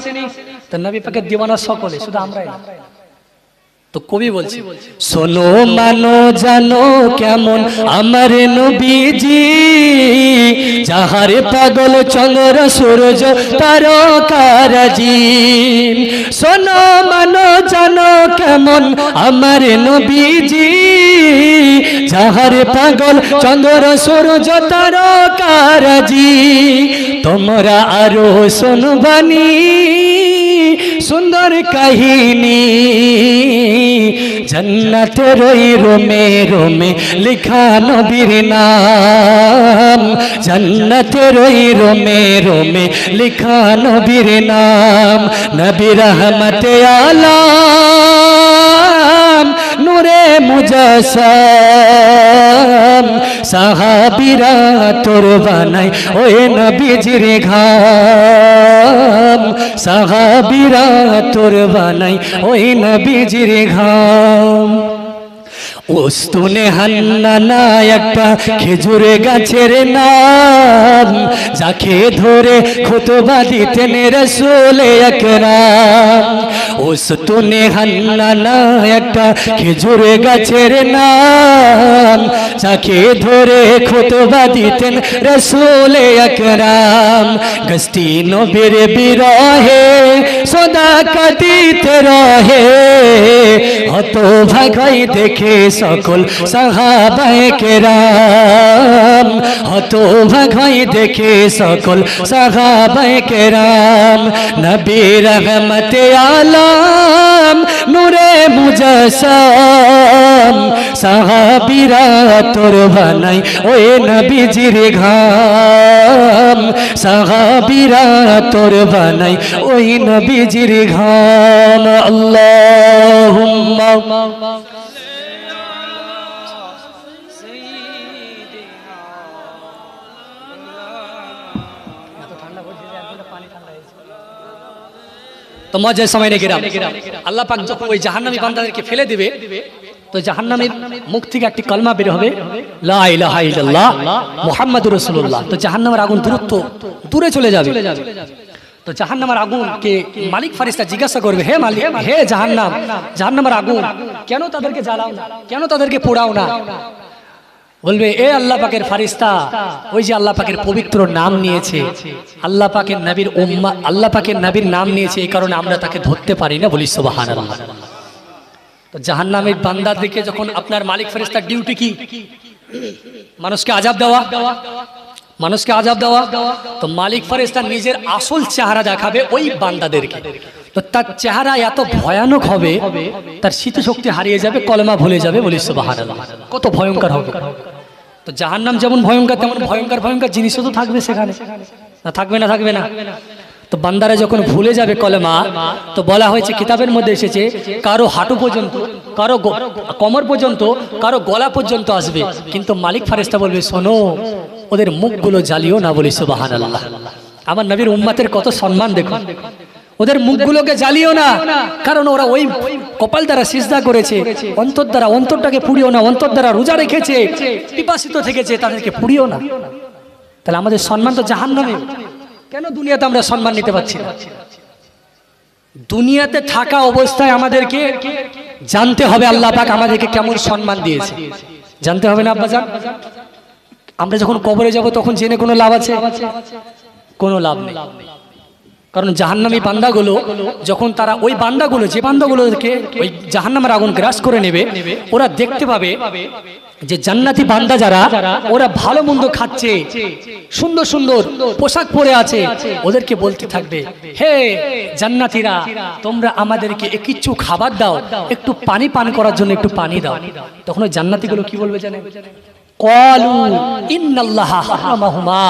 তো নবী পাকের দিওয়ানা সকলে, শুধু আমরাই না। তো কবি বলছি, শোনো মানো জানো কেমন আমার নবীজি, যাহার পাগল চন্দ্র সূর্য তারকারাজি। শোনো মানো জানো কেমন আমার নবীজি, যাহার পাগল চন্দ্র সূর্য তারকারাজি। তোমরা আরো শুনবানি সুন্দর কাহিনী, জন্নতের ওই রোমে রোমে লিখা নবীর নাম, জন্নতের ওই রোমে রোমে লিখা নবীর নাম। নবী রহমতে আলম নূরে মুজাসসাম সাহাবীরা তোর বানাই ওই নবীজির ঘাম, সাহাবীরা তোর বানাই ওই নবীজির ঘাম। উস্তুনে হান্নানা একটা খেজুর গাছের নাম, যাকে ধরে খুতবা দিতেন রাসূল আকরাম। উস্তুনে হান্নানা একটা খেজুর গাছের নাম, যাকে ধরে খুতবা দিতেন রাসূল আকরাম। গস্তি নবীর বিরহে সদা কাঁদিতে রহে, হত ভাগাই দেখে সকল সাহাবায়ে কেরাম, হত ভাগাই দেখে সকল সাহাবায়ে কেরাম। নবী রহমতে আলম নূরে মুজাসসাম সাহাবীরা তোর বানাই ওই নবীজির ঘাম, সাহাবীরা তোর বানাই ওই নবীজির ঘাম। আল্লাহুম্মা তো মজার সময় নেই গেরাম। আল্লাহ পাক যখন ওই জাহান্নামী বান্দাদেরকে ফেলে দিবে, তো জাহান্নামের মুখ থেকে একটি কলমা বের হবে, লা ইলাহা ইল্লাল্লাহ মুহাম্মাদুর রাসূলুল্লাহ। তো জাহান্নামের আগুন দূরে চলে যাবে। তো জাহান্নামের আগুনকে মালিক ফেরেশতা জিজ্ঞাসা করবে, হে মালিক, হে জাহান্নামের আগুন কেন তাদেরকে জ্বালাও না, কেন তাদেরকে পোড়াও না? বলবে, এ আল্লাহ পাকের ফেরেশতা, ওই যে আল্লাহ পাকের পবিত্র নাম নিয়েছে, আল্লাহ পাকের নবীর উম্মাহ, আল্লাহ পাকের নবীর নাম নিয়েছে, এই কারণে আমরা তাকে ধরতে পারি না। বলি সুবহানাল্লাহ। তো জাহান্নামের বান্দাদেরকে যখন আপনার মালিক ফেরেশতার ডিউটি কি? মানুষকে আযাব দেওয়া, মানুষকে আযাব দেওয়া। তো মালিক ফেরেশতা নিজের আসল চেহারা দেখাবে ওই বান্দাদেরকে। তো তার চেহারা এত ভয়ানক হবে, তার স্মৃতিশক্তি হারিয়ে যাবে, কলমা ভুলে যাবে। বলি সুবহানাল্লাহ। কত ভয়ঙ্কর হবে। তো জাহান্নাম যেমন ভয়ঙ্কর, তেমন ভয়ঙ্কর ভয়ঙ্কর জিনিসও তো থাকবে সেখানে, না থাকবে না? থাকবে না? তো বান্দারা যখন ভুলে যাবে কলেমা, তো বলা হয়েছে কিতাবের মধ্যে এসেছে কারো হাঁটু পর্যন্ত, কারো কোমর পর্যন্ত, কারো গলা পর্যন্ত আসবে, কিন্তু মালিক ফারেস্তা বলবে শোনো ওদের মুখগুলো জ্বালিও না, বলি সুবহানাল্লাহ। আমার নবীর উম্মতের কত সম্মান দেখুন, ওদের মুখগুলোকে জ্বালিও না, কারণ ওরা ওই কপাল দ্বারা সিজদা করেছে, অন্তর দ্বারা অন্তরটাকে পুড়িও না, অন্তর দ্বারা রোজা রেখেছে, পিপাসিত থেকেছে, তাদেরকে পুড়িও না। তাহলে আমাদের সম্মান তো জাহান্নামে, কেন দুনিয়াতে আমরা সম্মান নিতে পারছি না? দুনিয়াতে থাকা অবস্থায় আমাদেরকে জানতে হবে আল্লাহ পাক আমাদেরকে কেমন সম্মান দিয়েছে, জানতে হবে না আব্বাজান? আমরা যখন কবরে যাব তখন জেনে কোনো লাভ আছে? কোনো লাভ নেই। কারণ জাহান্নামী বান্দাগুলো যখন তারা ওই বান্দাগুলো, যে বান্দাগুলোকে ওই জাহান্নামের আগুন গ্রাস করে নেবে, ওরা দেখতে পাবে যে জান্নাতি বান্দা যারা, ওরা ভালো মন্দ খাচ্ছে, সুন্দর সুন্দর পোশাক পরে আছে, ওদেরকে বলতে থাকবে হে জান্নাতীরা তোমরা আমাদেরকে কিছু খাবার দাও, একটু পানি পান করার জন্য একটু পানি দাও। তখন ওই জান্নাতীগুলো কি বলবে জানেন? ক্বালু ইন্নাল্লাহা হারামাহুমা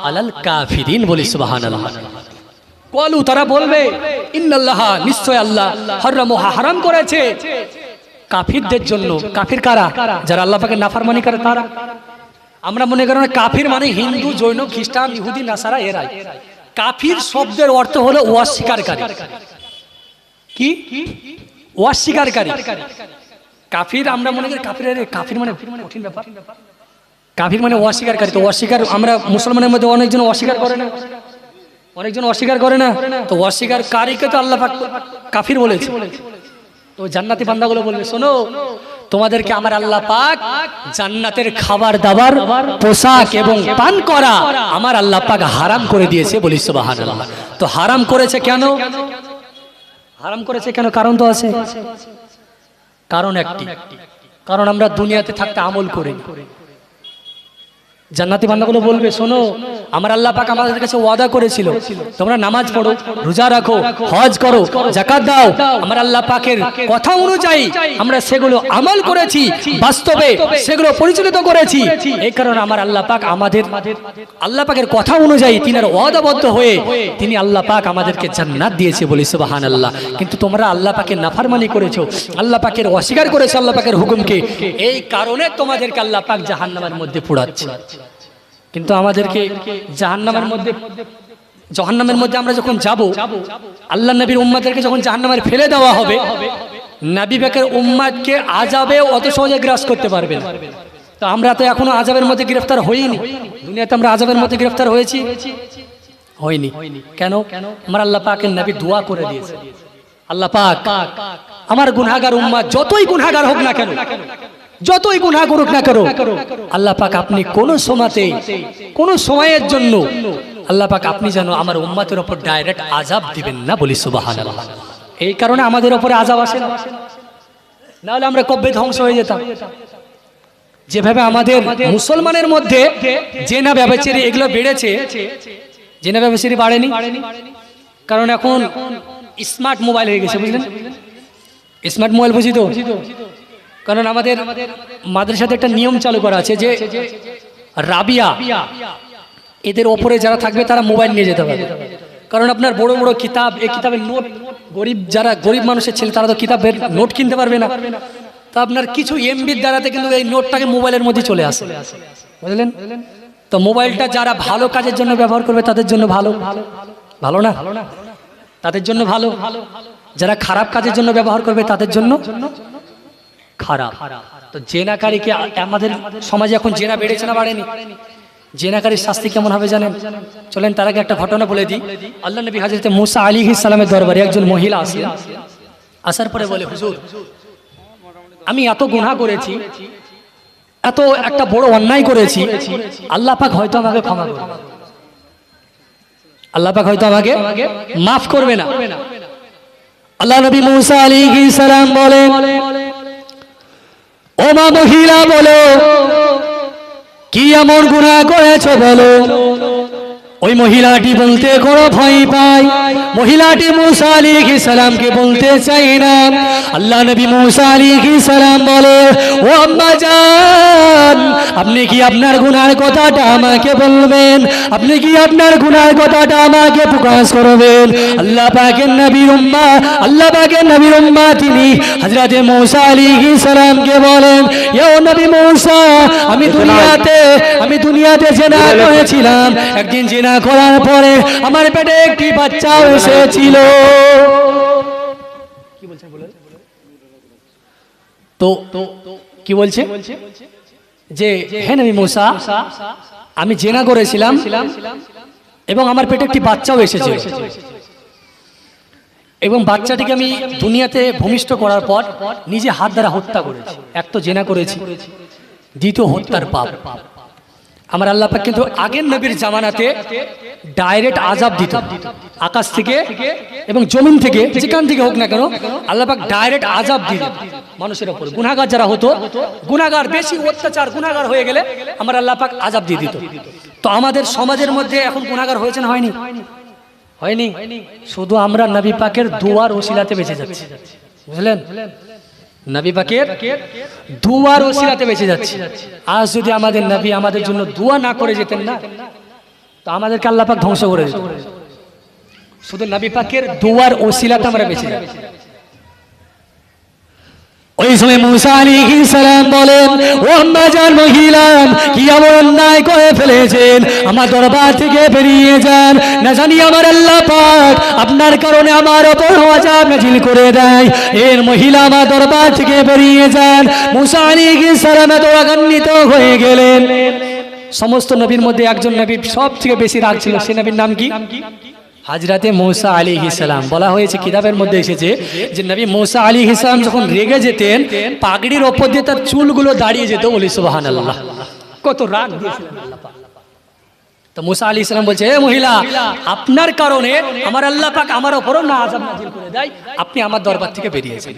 আলাল কাফিরিন, বলি সুবহানাল্লাহ। ক্বালু তারা বলবে ইন্নাল্লাহা নিশ্চয় আল্লাহ হারামাহা হারাম করেছে কাফিরদের জন্য। কাফির কারা? যারা আল্লাহ পাকের নাফরমানি করে তারা। আমরা মনে করি না কাফির মানে হিন্দু, জৈন, খ্রিস্টান, ইহুদি, নাসারা, এরাই। কাফির শব্দের অর্থ হলো অস্বীকারী। কি? অস্বীকারী। কাফির আমরা মনে করি কাফির মানে কঠিন ব্যাপার। কাফির মানে অস্বীকারী। তো অস্বীকার আমরা মুসলমানের মধ্যে অনেকজন অস্বীকার করে না, অনেকজন অস্বীকার করে না, তো অস্বীকারীকে তো আল্লাহ পাক কাফির বলেছে। তো জান্নাতি বান্দাগুলো বলবে শোনো তোমাদেরকে আমার আল্লাহ পাক জান্নাতের খাবার দাবার, পোশাক এবং পান করা আমার আল্লাহ পাক হারাম করে দিয়েছে, বলি সুবহানাল্লাহ। তো হারাম করেছে কেন? হারাম করেছে কেন? কারণ তো আছে। কারণ একটি, কারণ আমরা দুনিয়াতে থাকতে আমল করি। জান্নাতি বান্দাগুলো বলবে শোনো আমার আল্লাহ পাক আমাদের কাছে ওয়াদা করেছিল তোমরা নামাজ পড়ো, রোজা রাখো, হজ করো, যাকাত দাও। আমার আল্লাহ পাকের কথা অনুযায়ী আমরা সেগুলো আমল করেছি, বাস্তবে সেগুলো পরিচালিত করেছি। এই কারণে আমার আল্লাহ পাক আমাদের আল্লাহ পাকের কথা অনুযায়ী তিনার ওয়াদাবদ্ধ হয়ে তিনি আল্লাহ পাক আমাদেরকে জান্নাত দিয়েছে, বলি সুবহানাল্লাহ। কিন্তু তোমরা আল্লাহ পাকের নাফরমানি করেছো, আল্লাহ পাকের অস্বীকার করেছো আল্লাহ পাকের হুকুমকে, এই কারণে তোমাদেরকে আল্লাহ পাক জাহান্নামের মধ্যে পোড়াচ্ছে। কিন্তু আমাদেরকে জাহান্নামের মধ্যে আমরা যখন যাব, আল্লাহ নবীর উম্মতদেরকে যখন জাহান্নামে ফেলে দেওয়া হবে, নবী পাকের উম্মতকে আযাবে অত সহজে গ্রাস করতে পারবে না। তো আমরা তো এখনো আযাবের মধ্যে গ্রেফতার হইনি। দুনিয়াতে আমরা আযাবের মধ্যে গ্রেফতার হয়েছি? হইনি। কেন? আমার আল্লাহ পাকের নবী দোয়া করে দিয়েছে, আল্লাহ পাক আমার গুনাহগার উম্মত যতই গুনাহগার হোক না কেন, যতই গুনাহ করুক না করো, আল্লাহ পাক আপনি কোন সময়তে, কোন সময়ের জন্য আল্লাহ পাক আপনি যেন আমার উম্মতের উপর ডাইরেক্ট আযাব দিবেন না, বলি সুবহানাল্লাহ। এই কারণে আমাদের উপরে আযাব আসে না, নাহলে আমরা কবে ধ্বংস হয়ে যেতাম। যেভাবে আমাদের মুসলমানের মধ্যে জেনা ব্যভিচারী এগুলো বেড়েছে, জেনা ব্যভিচারী বাড়েনি, কারণ এখন স্মার্ট মোবাইল হয়ে গেছে, বুঝলেন? স্মার্ট মোবাইল বুঝি তো? কারণ আমাদের মাদ্রাসাতে একটা নিয়ম চালু করা আছে যে রাবিয়া এদের ওপরে যারা থাকবে তারা মোবাইল নিয়ে যেতে পারবে। কারণ আপনার বড় বড় কিতাব, এই কিতাবের নোট, যারা গরিব মানুষের ছেলে তারা তো কিতাবের নোট কিনতে পারবে না। তো আপনার কিছু এমবির দ্বারাতে কিন্তু এই নোটটাকে মোবাইলের মধ্যে চলে আসে, বুঝলেন? তো মোবাইলটা যারা ভালো কাজের জন্য ব্যবহার করবে তাদের জন্য ভালো, ভালো না তাদের জন্য ভালো। যারা খারাপ কাজের জন্য ব্যবহার করবে তাদের জন্য খারাপ। তো জেনাকারীকে আমাদের সমাজে এখন জেনা বেড়েছে না বাড়েনি? জেনাকারীর শাস্তি কেমন হবে জানেন? চলেন তার আগে একটা ঘটনা বলে দিই। আল্লাহ নবী হযরত মুসা আলাইহিস সালামের দরবারে একজন মহিলা আসলেন। আসার পরে বলে হুজুর আমি এত গুনাহ করেছি, এত একটা বড় অন্যায় করেছি, আল্লাহ পাক হয়তো আমাকে ক্ষমা করবে, আল্লাহ পাক হয়তো আমাকে মাফ করবে না। আল্লাহ নবী মুসা আলাইহিস সালাম বলে ও মা মহিলা বলো কি এমন গুনাহ করেছো বলো। ওই মহিলাটি বলতে কোনো ভয় পায়, মহিলাটি মুসা আলাইহিস সালামকে বলতে চায় না। আল্লাহ নবী মুসা আলাইহিস সালাম বলে, ও আম্মা জান, আপনি কি আপনার গুনার কথাটা আমাকে বলবেন? আপনি কি আপনার গুনার কথাটা আমাকে প্রকাশ করবেন? আল্লাহ পাকের নবীর উম্মা তিনি হযরতে মুসা আলাইহিস সালামকে বলেন, ইয়া নবী মুসা, আমি দুনিয়াতে জিনা করেছিলাম। একদিন জিনা করার পরে আমার পেটে একটি বাচ্চাও এসেছিল। কি বলছেন বলেন? তো কি বলছে যে হে নবী মুসা, আমি জিনা করেছিলাম এবং আমার পেটে একটি বাচ্চাও এসেছিল এবং বাচ্চাটিকে আমি দুনিয়াতে ভূমিষ্ঠ করার পর নিজে হাত দ্বারা হত্যা করেছি। এক তো জিনা করেছি, দ্বিতীয় হত্যার পাপ। আমার আল্লাহ পাক কিন্তু আগের নবীর জামানাতে ডাইরেক্ট আযাব দিত, আকাশ থেকে এবং জমিন থেকে, যেখান থেকে হোক না কেন আল্লাহ পাক ডাইরেক্ট আযাব দিত মানুষের উপর। গুনাহগার যারা হতো, গুনাহগার বেশি অত্যাচার গুনাহগার হয়ে গেলে আমার আল্লাহ পাক আযাব দিয়ে দিত। তো আমাদের সমাজের মধ্যে এখন গুনাহগার হয়েছে না হয়নি? হয়নি। শুধু আমরা নবী পাকের দুয়ার ওসিলাতে বেঁচে যাচ্ছি, বুঝলেন? নবী পাকের দুয়ার ওসিলাতে বেঁচে যাচ্ছে। আজ যদি আমাদের নবী আমাদের জন্য দোয়া না করে যেতেন না, তো আমাদেরকে আল্লাহ পাক ধ্বংস করে দিত। শুধু নবী পাকের দুয়ার ওসিলাতে আমরা বেঁচে যাচ্ছি। ওই সময় মুসা আলাইহিস সালাম বলেন, ও আম্মা জান, মহিলা কি এমন অন্যায় করে ফেলেছেন, আমার দরবার থেকে বেরিয়ে যান, না জানি আমার আল্লাহ পাক আপনার কারণে আমার উপর আযাব নাযিল করে দেয়। এর মহিলা আমার দরবার থেকে বেরিয়ে যান। মুসা আলাইহিস সালাম এত রাগান্বিত হয়ে গেলেন। সমস্ত নবীর মধ্যে একজন নবীর সব থেকে বেশি রাগ ছিল, সে নবীর নাম কি? হযরতে মুসা আলাইহিস সালাম। বলা হয়েছে কিতাবের মধ্যে এসেছে যে নবী মুসা আলাইহিস সালাম যখন রেগে যেতেন, পাগড়ির ওপর দিয়ে তার চুলগুলো দাঁড়িয়ে যেত। বলি সুবহানাল্লাহ, কত রাগ দিয়েছিলেন আল্লাহ পাক। তো মুসা আলাইহিস সালাম বলছে, হে মহিলা, আপনার কারণে আমার আল্লাহ পাক আমার উপরও না আযাব নাযিল করে দেয়, আপনি আমার দরবার থেকে বেরিয়ে যান।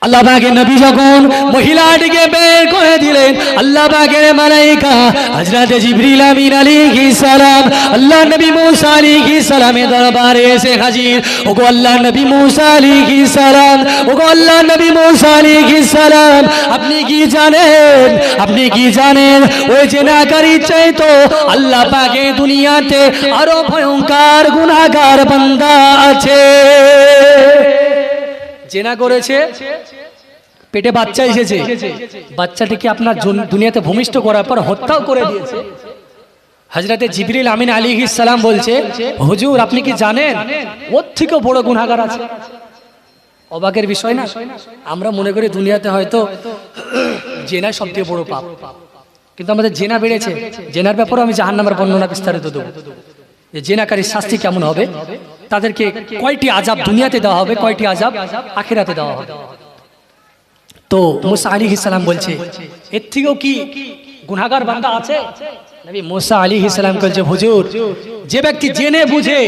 আল্লাহ পাকের নবী যখন মহিলাটিকে বের করে দিলেন, আল্লাহ পাকের মালাইকা হযরত জিবরিল আমিন আলাইহিস সালাম আল্লাহ নবী মুসা আলাইহিস সালামের দরবারে এসে হাজির। ওগো আল্লাহ নবী মুসা আলাইহিস সালাম, ওগো আল্লাহ নবী মুসা আলাইহিস সালাম, আপনি কি জানেন ওই জিনাকারীর চাইতো আল্লাহ পাকের দুনিয়াতে আরো ভয়ঙ্কর গুনাহগার বান্দা আছে। জেনা করেছে, পেটে বাচ্চা এসেছে, বাচ্চাটিকে আপনার দুনিয়াতে ভূমিষ্ঠ করার পর হত্যাও করে দিয়েছে। হযরতে জিবরিল আমিন আলাইহিস সালাম বলছে, হুজুর আপনি কি জানেন ওর থেকেও বড় গুনাহগার আছে? অবাকের বিষয় না? আমরা মনে করি দুনিয়াতে হয়তো জেনা সবথেকে বড় পাপ, কিন্তু আমাদের জেনা বেড়েছে। জেনার ব্যাপারে আমি জাহান্নামের বর্ণনা বিস্তারিত দেব, যে জেনাকারীর শাস্তি কেমন হবে, তাদেরকে কয়টি আযাব দুনিয়াতে দেওয়া হবে, কয়টি আযাব আখিরাতে দেওয়া হবে। তো মুসা আলাইহিস সালাম বলছে, এর থেকেও কি গুনাহগার বান্দা আছে? নবী মুসা আলাইহিস সালাম বলছে, হুজুর, যে ব্যক্তি জেনে বুঝে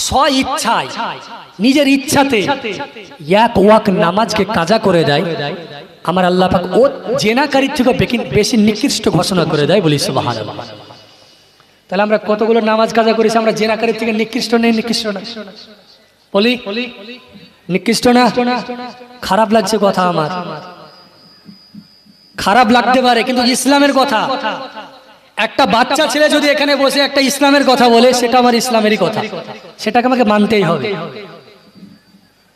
স্ব ইচ্ছায়, নিজের ইচ্ছাতে এক ওয়াক্ত নামাজকে কাজা করে দেয়, আমার আল্লাহ পাক ও জেনাকারীর থেকে বেশি নিকৃষ্ট ঘোষণা করে দেয়। বলি সুবহানাল্লাহ। তাহলে আমরা কতগুলো নামাজ কাজা করেছি, আমরা জেনাকারীর থেকে নিকৃষ্ট নেই? নিকৃষ্ট না? বলি নিকৃষ্ট না? খারাপ লাগছে কথা আমার, খারাপ লাগতে পারে, কিন্তু ইসলামের কথা। একটা বাচ্চা ছেলে যদি এখানে বসে একটা ইসলামের কথা বলে, সেটা আমার ইসলামেরই কথা, সেটাকে আমাকে মানতেই হবে।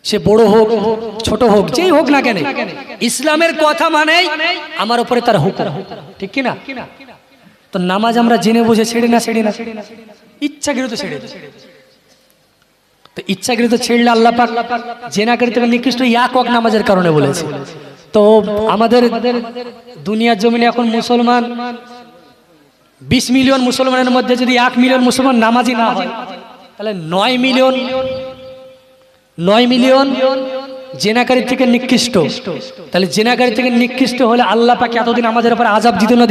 সে বড় হোক ছোট হোক, যেই হোক না কেন, ইসলামের কথা মানেই আমার উপরে তার হুকুম, ঠিক কি না? তো নামাজ আমরা জেনে বুঝে ছেড়ে না, ইচ্ছাকৃত ছেড়ে। তো ইচ্ছাকৃত ছেড়লে আল্লাহ পাক জেনাকারী থেকে নিকৃষ্ট এক ওয়াক্ত নামাজের কারণে বলেছে। তো আমাদের দুনিয়ার জমিনে এখন মুসলমান 20 মিলিয়ন মুসলমানের মধ্যে যদি 1 মিলিয়ন মুসলমান নামাজি না হয়, তাহলে 9 মিলিয়ন জেনাকারী থেকে নিকৃষ্ট। তাহলে জেনাকারী থেকে নিকৃষ্ট হলে আল্লাহ পাক এতদিন আমাদের উপর আযাব দিত না?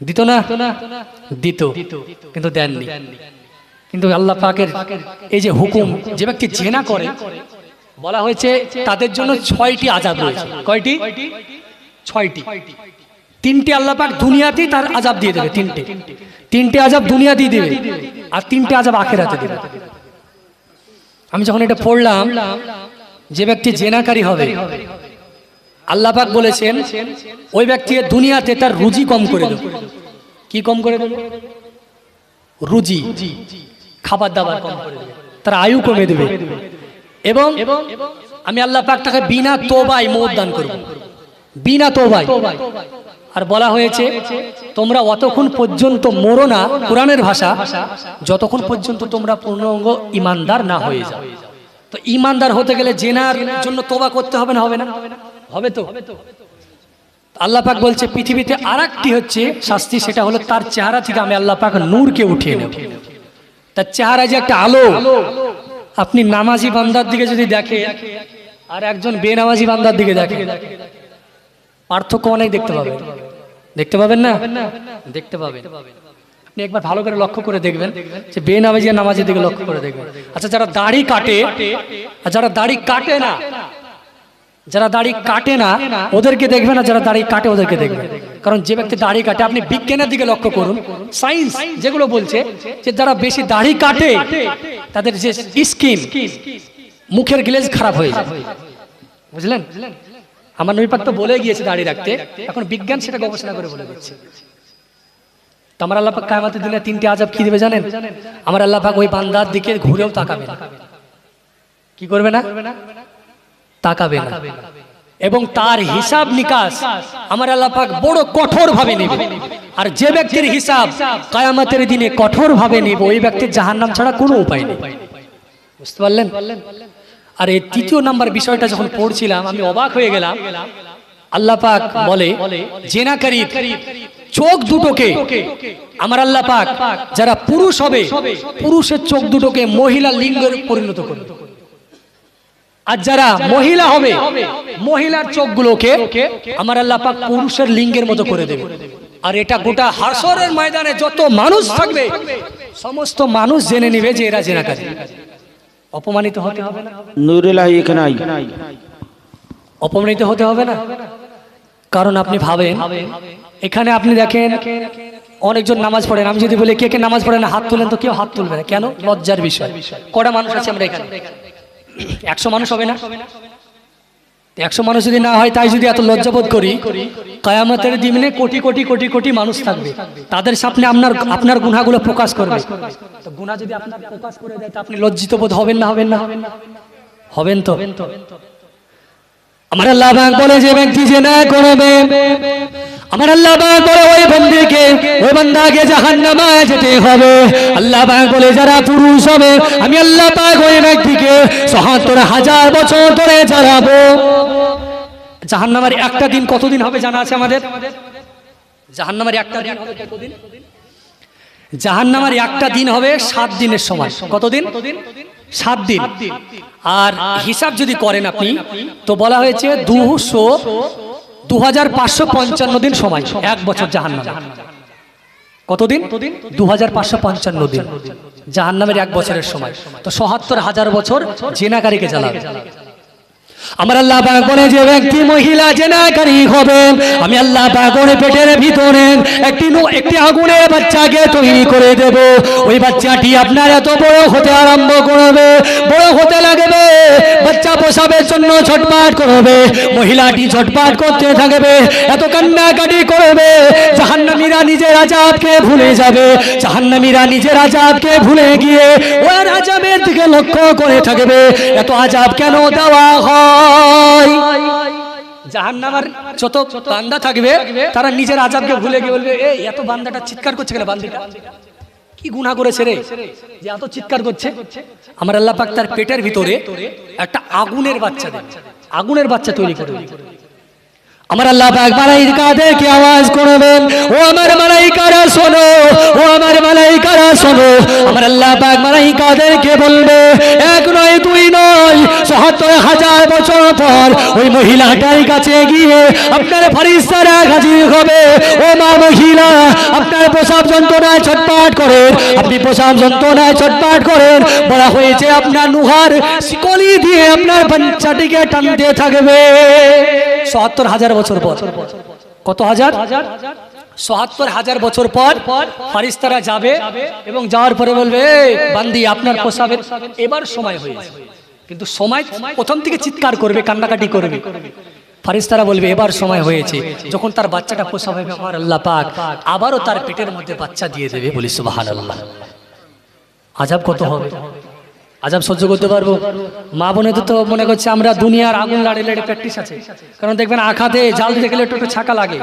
দিত না? দিত, কিন্তু দেননি। কিন্তু আল্লাহ পাকের এই যে হুকুম, যে ব্যক্তি জেনা করে, বলা হয়েছে তাদের জন্য 6টি আযাব রয়েছে। কয়টি? 6টি। তিনটে আল্লাহ পাক দুনিয়াতেই তার আযাব দিয়ে দেবে, তিনটে আযাব দুনিয়াতেই দেবে, আর তিনটে আযাব আখিরাতে দেবে। আমি যখন এটা পড়লাম, যে ব্যক্তি জেনাকারী হবে আল্লাহ পাক বলেছেন ওই ব্যক্তি দুনিয়াতে তার রুজি কম করে দেবে। কি কম করে দেবে? রুজি, খাবার দাবার কম করে দেবে, তার আয়ু কমে দেবে। এবং আমি আল্লাহ পাক তাকে বিনা তওবায় মওত দান করব, বিনা তওবায়। আর বলা হয়েছে তোমরা অতক্ষণ পর্যন্ত মরো না, কোরআনের ভাষা, যতক্ষণ পর্যন্ত তোমরা পূর্ণাঙ্গ ঈমানদার না হয়ে যাও। তো ঈমানদার হতে গেলে জেনার জন্য তওবা করতে হবে না? হবে না? হবে তো। আল্লাহ পাক বলছে পৃথিবীতে আরেকটি হচ্ছে শাস্তি, সেটা হলো তার চেহারা থেকে আমি আল্লাহ পাক নূরকে উঠিয়ে নেব। তার চেহারায় যে একটা আলো, আপনি নামাজি বান্দার দিকে যদি দেখে আর একজন বেনামাজি বান্দার দিকে দেখে, পার্থক্য অনেক দেখতে পাবেন। দেখতে পাবেন না? দেখতে পাবেন। আপনি একবার ভালো করে লক্ষ্য করে দেখবেন যে বেনামাজি আর নামাজির দিকে লক্ষ্য করে দেখবেন। আচ্ছা, যারা দাড়ি কাটে আর যারা দাড়ি কাটে না, যারা দাড়ি কাটে না ওদেরকে দেখবেন, আর যারা দাড়ি কাটে ওদেরকে দেখবেন। কারণ যে ব্যক্তি দাড়ি কাটে, আপনি বিজ্ঞানের দিকে লক্ষ্য করুন, সায়েন্স যেগুলো বলছে যে যারা বেশি দাড়ি কাটে তাদের যে স্কিন, মুখের গ্লেজ খারাপ হয়ে যায়, বুঝলেন? আমার নবী পাক তো বলে গিয়েছে দাড়ি রাখতে, এখন বিজ্ঞান সেটা গবেষণা করে বলে দিচ্ছে। তো আমার আল্লাহ পাক কিয়ামতের দিনে তিনটি আযাব কি দিবে জানেন? আমার আল্লাহ পাক ওই বান্দার দিকে ঘুরেও তাকাবে না। কি করবে না? তাকাবে না। এবং তার হিসাব নিকাশ আমার আল্লাহ পাক বড় কঠোর ভাবে নেবে। আর যে ব্যক্তির হিসাব কিয়ামতের দিনে কঠোর ভাবে নেবে, ওই ব্যক্তির জাহান্নাম ছাড়া কোনো উপায় নেই। বুঝতে পারলেন? আর এই তৃতীয় নাম্বার বিষয়টা যখন পড়ছিলাম আমি অবাক হয়ে গেলাম। আল্লাহ পাক বলে জেনাকারী চোখ দুটোকে আমার আল্লাহ পাক, যারা পুরুষ হবে পুরুষের চোখ দুটোকে মহিলা লিঙ্গে পরিণত করবে, আর যারা মহিলা হবে মহিলার চোখগুলোকে আমার আল্লাহ পাক পুরুষের লিঙ্গের মতো করে দেবে। আর এটা গোটা হাসরের ময়দানে যত মানুষ থাকবে সমস্ত মানুষ জেনে নেবে যে এরা জেনাকারী। অপমানিত হতে হবে না? নূরুল্লাহ এখানে আই, অপমানিত হতে হবে না? কারণ আপনি ভাবেন, এখানে আপনি দেখেন অনেকজন নামাজ পড়েন, আমি যদি বলি কে কে নামাজ পড়েন হাত তুলেন, তো কেউ হাত তুলবে না। কেন? লজ্জার বিষয়। কটা মানুষ আছে আমরা এখানে? 100 মানুষ হবে না? 100 মানুষ যদি না হয়, তাই যদি এত লজ্জাবোধ করি, কিয়ামতের দিনে কোটি কোটি কোটি কোটি মানুষ থাকবে, তাদের সামনে আপনার গুনাহগুলো প্রকাশ করবে। তো গুনাহ যদি আপনার প্রকাশ করে দেয়, তা আপনি লজ্জিত বোধ হবেন না? হবেন না? হবেন তো। আমার আল্লাহ পাক বলে যে ব্যক্তি জিনা করবে, আমার আল্লাহ পাক বলে ওই বান্দাকে জাহান্নামে যেতে হবে। আল্লাহ পাক বলে যারা পুরুষ হবে আমি আল্লাহ পাক ওই ব্যক্তিকে ৭৭,০০০ বছর ধরে জ্বালাবো। জাহান্নামের একটা দিন কতদিন হবে জানা আছে আমাদের? জাহান্নামের একটা দিন হবে কতদিন? জাহান্নামের একটা দিন হবে 7 দিনের সমান। কতদিন? 7 দিন। আর হিসাব যদি করেন আপনি, তো বলা হয়েছে 2555 দিন সময়, 1 বছর জাহান্নাম। কতদিন? 2555 দিন জাহান্নামের 1 বছরের সময়। তো ৭৭,০০০ বছর জেনাকারীকে জ্বালাবে। আমার আল্লাহ পাক বলে যে ব্যক্তি মহিলা জেনাকারী হবে আমি আল্লাহ পাক ওর পেটের ভিতরে একটি আগুনের বাচ্চাকে তৈরি করে দেব। ওই বাচ্চাটি আপনার এত বড় হতে আরম্ভ করবে, বড় হতে লাগবে, বাচ্চা প্রসবের জন্য ছটফট করবে, মহিলাটি ছটফট করতে থাকবে, এত কান্নাকাটি করবে, জাহান্নামীরা নিজের আযাবকে ভুলে যাবে, জাহান্নামীরা নিজের আযাবকে ভুলে গিয়ে ওর আযাবের দিকে লক্ষ্য করে থাকবে। এত আযাব কেন দেওয়া হয়? জাহান্নামের যত বান্দা থাকবে তারা নিজের আযাবকে ভুলে গিয়ে বলবে, এই এত বান্দাটা চিৎকার করছে কেন? বান্দিটা কি গুনাহ করেছে রে যে এত চিৎকার করছে? আমার আল্লাহ পাক তার পেটের ভিতরে একটা আগুনের বাচ্চা দেন, আগুনের বাচ্চা তৈরি করে। আমার আল্লাহ পাক মালাইকাদেরকে আওয়াজ করবেন, ও আমার মালাইকারা শোনো, ও আমার মালাইকারা শোনো। আমার আল্লাহ পাক মালাইকাদেরকে বলবে, 1 নয় 2 নয় ৭৭,০০০ বছর পর ওই মহিলাটার কাছে গিয়ে আপনার ফেরেশতারা হাজির হবে। ও মা মহিলা, আপনার প্রসব যন্ত্রণায় ছটফট করেন, আপনি প্রসব যন্ত্রণায় ছটফট করেন, বলা হয়েছে আপনার নুহার শিকলি দিয়ে আপনার বাচ্চাটিকে টানতে থাকবে ৭৭,০০০ বছর পর। কত হাজার? ৭৭,০০০ বছর পর ফারিস্তারা যাবে এবং যাওয়ার পরে বলবে, এই বান্দি আপনার প্রসাবের এবার সময় হয়েছে। কিন্তু সময় প্রথম থেকে চিৎকার করবে, কান্নাকাটি করবে। ফারিস্তারা বলবে এবার সময় হয়েছে। যখন তার বাচ্চাটা প্রসব হবে, আমার আল্লাহ পাক আবারও তার পেটের মধ্যে বাচ্চা দিয়ে দেবে। বলি সুবহানাল্লাহ। আযাব কত হবে? আযাব সহ্য করতে পারবো? মা বোনেদের তো মনে করছে আমরা দুনিয়ার আগুন লাড়ে লাড়ে প্র্যাকটিস আছে। কারণ দেখবেন আখাতে জাল দিতে গেলে একটু ছাকা লাগে।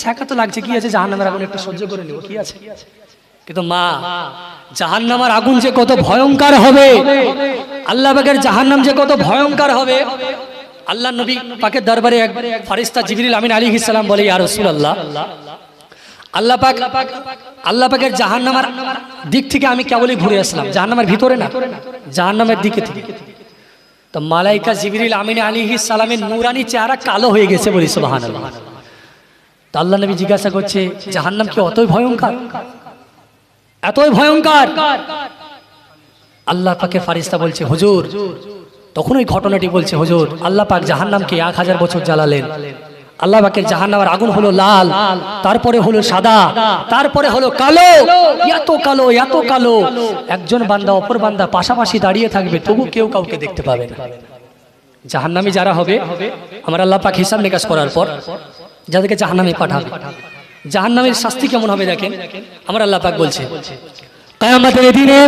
ছাকা তো লাগছে, কি আছে, জাহান্নামের আগুন একটু সহ্য করে নেব, কি আছে। কিন্তু মা, জাহান্নামের আগুন যে কত ভয়ঙ্কর হবে, আল্লাহ পাকের জাহান্নাম যে কত ভয়ঙ্কর হবে। আল্লাহ নবী পাকের দরবারে এক ফারিস্তা জিবরিল আমিন আলাইহিস সালাম বলে, ইয়া রাসূলুল্লাহ, আল্লাহ পাকের জাহান্নামের দিক থেকে আমি কেবলই ঘুরে আসলাম, জাহান্নামের ভিতরে না, জাহান্নামের দিকে থেকে। তো মালাইকা জিবরিল আমিন আলাইহিস সালামের নূরানি চেহারা কালো হয়ে গেছে। বলি সুবহানাল্লাহ। তো আল্লাহ নবী জিজ্ঞাসা করছে, জাহান্নাম কি অতই ভয়ঙ্কর? এতই ভয়ঙ্কর? আল্লাহ পাকের ফারিস্তা বলছে, হুজুর, তখন ওই ঘটনাটি বলছে, হুজুর, আল্লাহ পাক জাহান্নামকে 1000 বছর জ্বালালেন। আল্লাহ পাকের জাহান্নামের আগুন হলো লাল, তারপরে হলো সাদা, তারপরে হলো কালো, এত কালো, এত কালো, একজন বান্দা অপর বান্দা পাশাপাশি দাঁড়িয়ে থাকবে, তবু কেউ কাউকে দেখতে পাবে না। জাহান্নামী যারা হবে, আমার আল্লাহ পাক হিসাব নিকাশ করার পর যাদেরকে জাহান্নামে পাঠাবে, জাহান্নামের শাস্তি কেমন হবে দেখেন। আমার আল্লাহ পাক বলছে, কিয়ামতের দিনে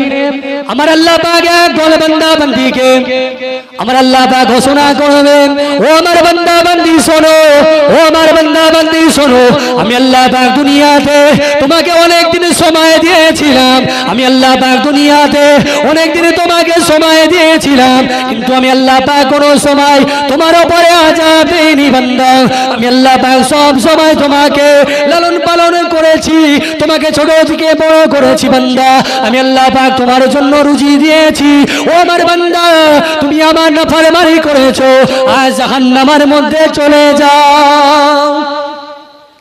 আমার আল্লাহ পাক একদল বান্দা বান্দীকে আমার আল্লাহ পাক ঘোষণা করবেন, ও আমার বান্দা বান্দী শোনো, ও আমার বান্দা বান্দী শোনো, আমি আল্লাহ পাক দুনিয়াতে তোমাকে অনেক দিন সময় দিয়েছিলাম, আমি আল্লাহ পাক দুনিয়াতে অনেক দিন তোমাকে সময় দিয়েছিলাম, কিন্তু আমি আল্লাহ পাক কোনো সময় তোমার উপরে আযাব দেইনি বান্দা। আমি আল্লাহ পাক সব সময় তোমাকে লালন পালন করেছি, তোমাকে ছোট থেকে বড় করেছি বান্দা। আমি আল্লাহ পাক তোমার জন্য রুজি দিয়েছি, ও আমার বান্দা, তুমি আমার নাফরমানি করেছো, আজ জাহান্নামের মধ্যে চলে যাও।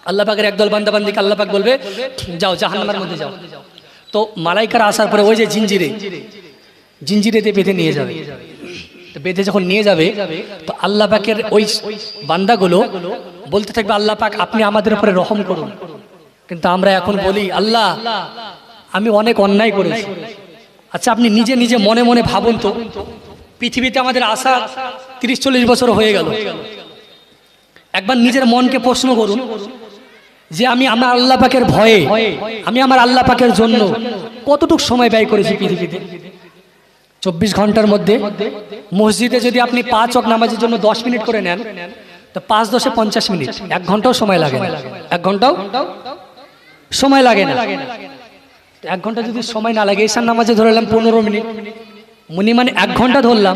আল্লাহ পাকের একদল বান্দা বান্দীকে আল্লাহ পাক বলবে, যাও জাহান্নামের মধ্যে যাও। তো মালাইকারা আসার পরে ওই যে জিঞ্জিরেতে বেঁধে নিয়ে যাবে। বেঁধে যখন নিয়ে যাবে, তো আল্লাহ পাকের ওই বান্দাগুলো বলতে থাকবে, আল্লাহ পাক আপনি আমাদের উপরে রহম করুন। কিন্তু আমরা এখন বলি, আল্লাহ আমি অনেক অন্যায় করেছি। আচ্ছা, আপনি নিজে নিজে মনে মনে ভাবুন তো, পৃথিবীতে আমাদের আসা 30-40 বছর হয়ে গেল। একবার নিজের মনকে প্রশ্ন করুন যে আমি আমার আল্লাহ পাকের ভয়ে, আমি আমার আল্লাহ পাকের জন্য কতটুকু সময় ব্যয় করেছি পৃথিবীতে। 24 ঘন্টার মধ্যে মসজিদে যদি আপনি 5 ওয়াক্ত নামাজের জন্য 10 মিনিট করে নেন, তো 5-10-এ 50 মিনিট, 1 ঘন্টাও সময় লাগে না। 1 ঘন্টাও সময় লাগে না। 1 ঘন্টা যদি সময় না লাগে, ঈশার নামাজে ধরলাম 15 মিনিট, মানে 1 ঘন্টা ধরলাম,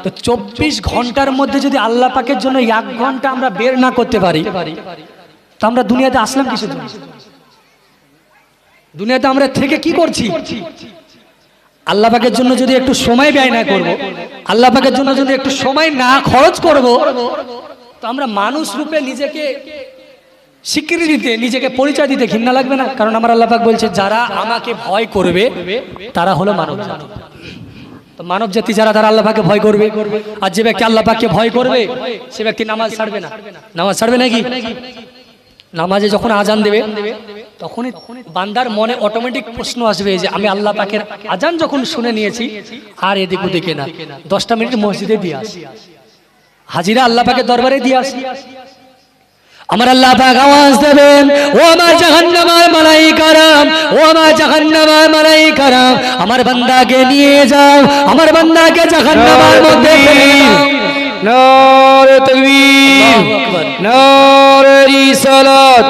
তো 24 ঘন্টার মধ্যে যদি আল্লাহ পাকের জন্য 1 ঘন্টা আমরা বের না করতে পারি, তো আমরা দুনিয়াতে আসলাম কিসের জন্য? দুনিয়াতে আমরা থেকে কি করছি? আল্লাহ পাকের জন্য যদি একটু সময় ব্যয় না করব, আল্লাহ পাকের জন্য যদি একটু সময় না খরচ করব, তো আমরা মানুষ রূপে নিজেকে স্বীকৃতি দিতে, নিজেকে পরিচয় দিতে ঘৃণা লাগবে না? কারণ আমার আল্লাহ পাক বলছে, যারা আমাকে ভয় করবে তারা হলো মানব জাতি। তো মানব জাতি যারা, তারা আল্লাহ পাককে ভয় করবে। আর যে ব্যক্তি আল্লাহ পাককে ভয় করবে, সে ব্যক্তি নামাজ ছাড়বে না। নামাজ ছাড়বে নাকি? নামাজে যখন আজান দেবে, তখনই বান্দার মনে অটোমেটিক প্রশ্ন আসবে যে আমি আল্লাহ পাকের আজান যখন শুনে নিয়েছি, আর এদিক ওদিকে না, 10টা মিনিট মসজিদে দিয়ে আসি, হাজিরা আল্লাহ পাকের দরবারে দিয়ে আসি। আমার আল্লাহ পাক আওয়াজ দেবেন, ও আমার জাহান্নামের মালাইকারা, ও আমার জাহান্নামের মালাইকারা, আমার বান্দাকে নিয়ে যাও, আমার বান্দাকে জাহান্নামের মধ্যে ফেলে দাও। নারে তাকবীর, নারে রিসালাত,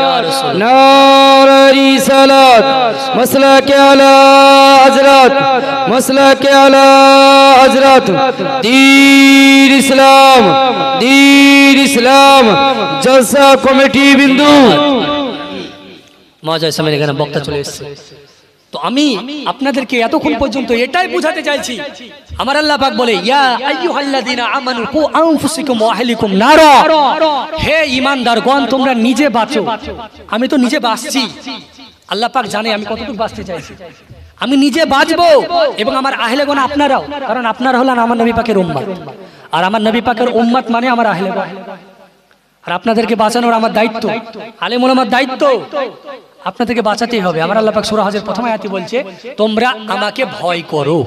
নারে রিসালাত, মাসলাকে আলা হযরত, মাসলাকে আলা হযরত, দীন ইসলাম, দীন ইসলাম জলসা কমিটি বিন্দু। মজার সময় এখানে বক্তা চলে এসেছে। তো আমি আপনাদেরকে এতক্ষণ পর্যন্ত এটাই বোঝাতে চাইছি, আমার আল্লাহ পাক বলে, ইয়া আইয়ুহাল্লাযীনা আমানু কু আনফুসাকুম ওয়া আহলিকুম নারা, হে ঈমানদারগণ তোমরা নিজে বাঁচো। আমি তো নিজে বাঁচছি, আল্লাহ পাক জানে আমি কতটুকু বাঁচতে চাইছি। আমি নিজে বাঁচবো এবং আমার আহলেগণ আপনারাও, কারণ আপনারা হলেন আমার নবী পাকের উম্মত, আর আমার নবী পাকের উম্মত মানে আমার আহলেগণ। আর আপনাদেরকে বাঁচানোর আমার দায়িত্ব, আলেম ওলামার দায়িত্ব, আপনাদেরকে বাঁচাতেই হবে। আমার আল্লাহ পাক সূরা হজের প্রথম আয়াতে বলছে তোমরা আমাকে ভয় করো।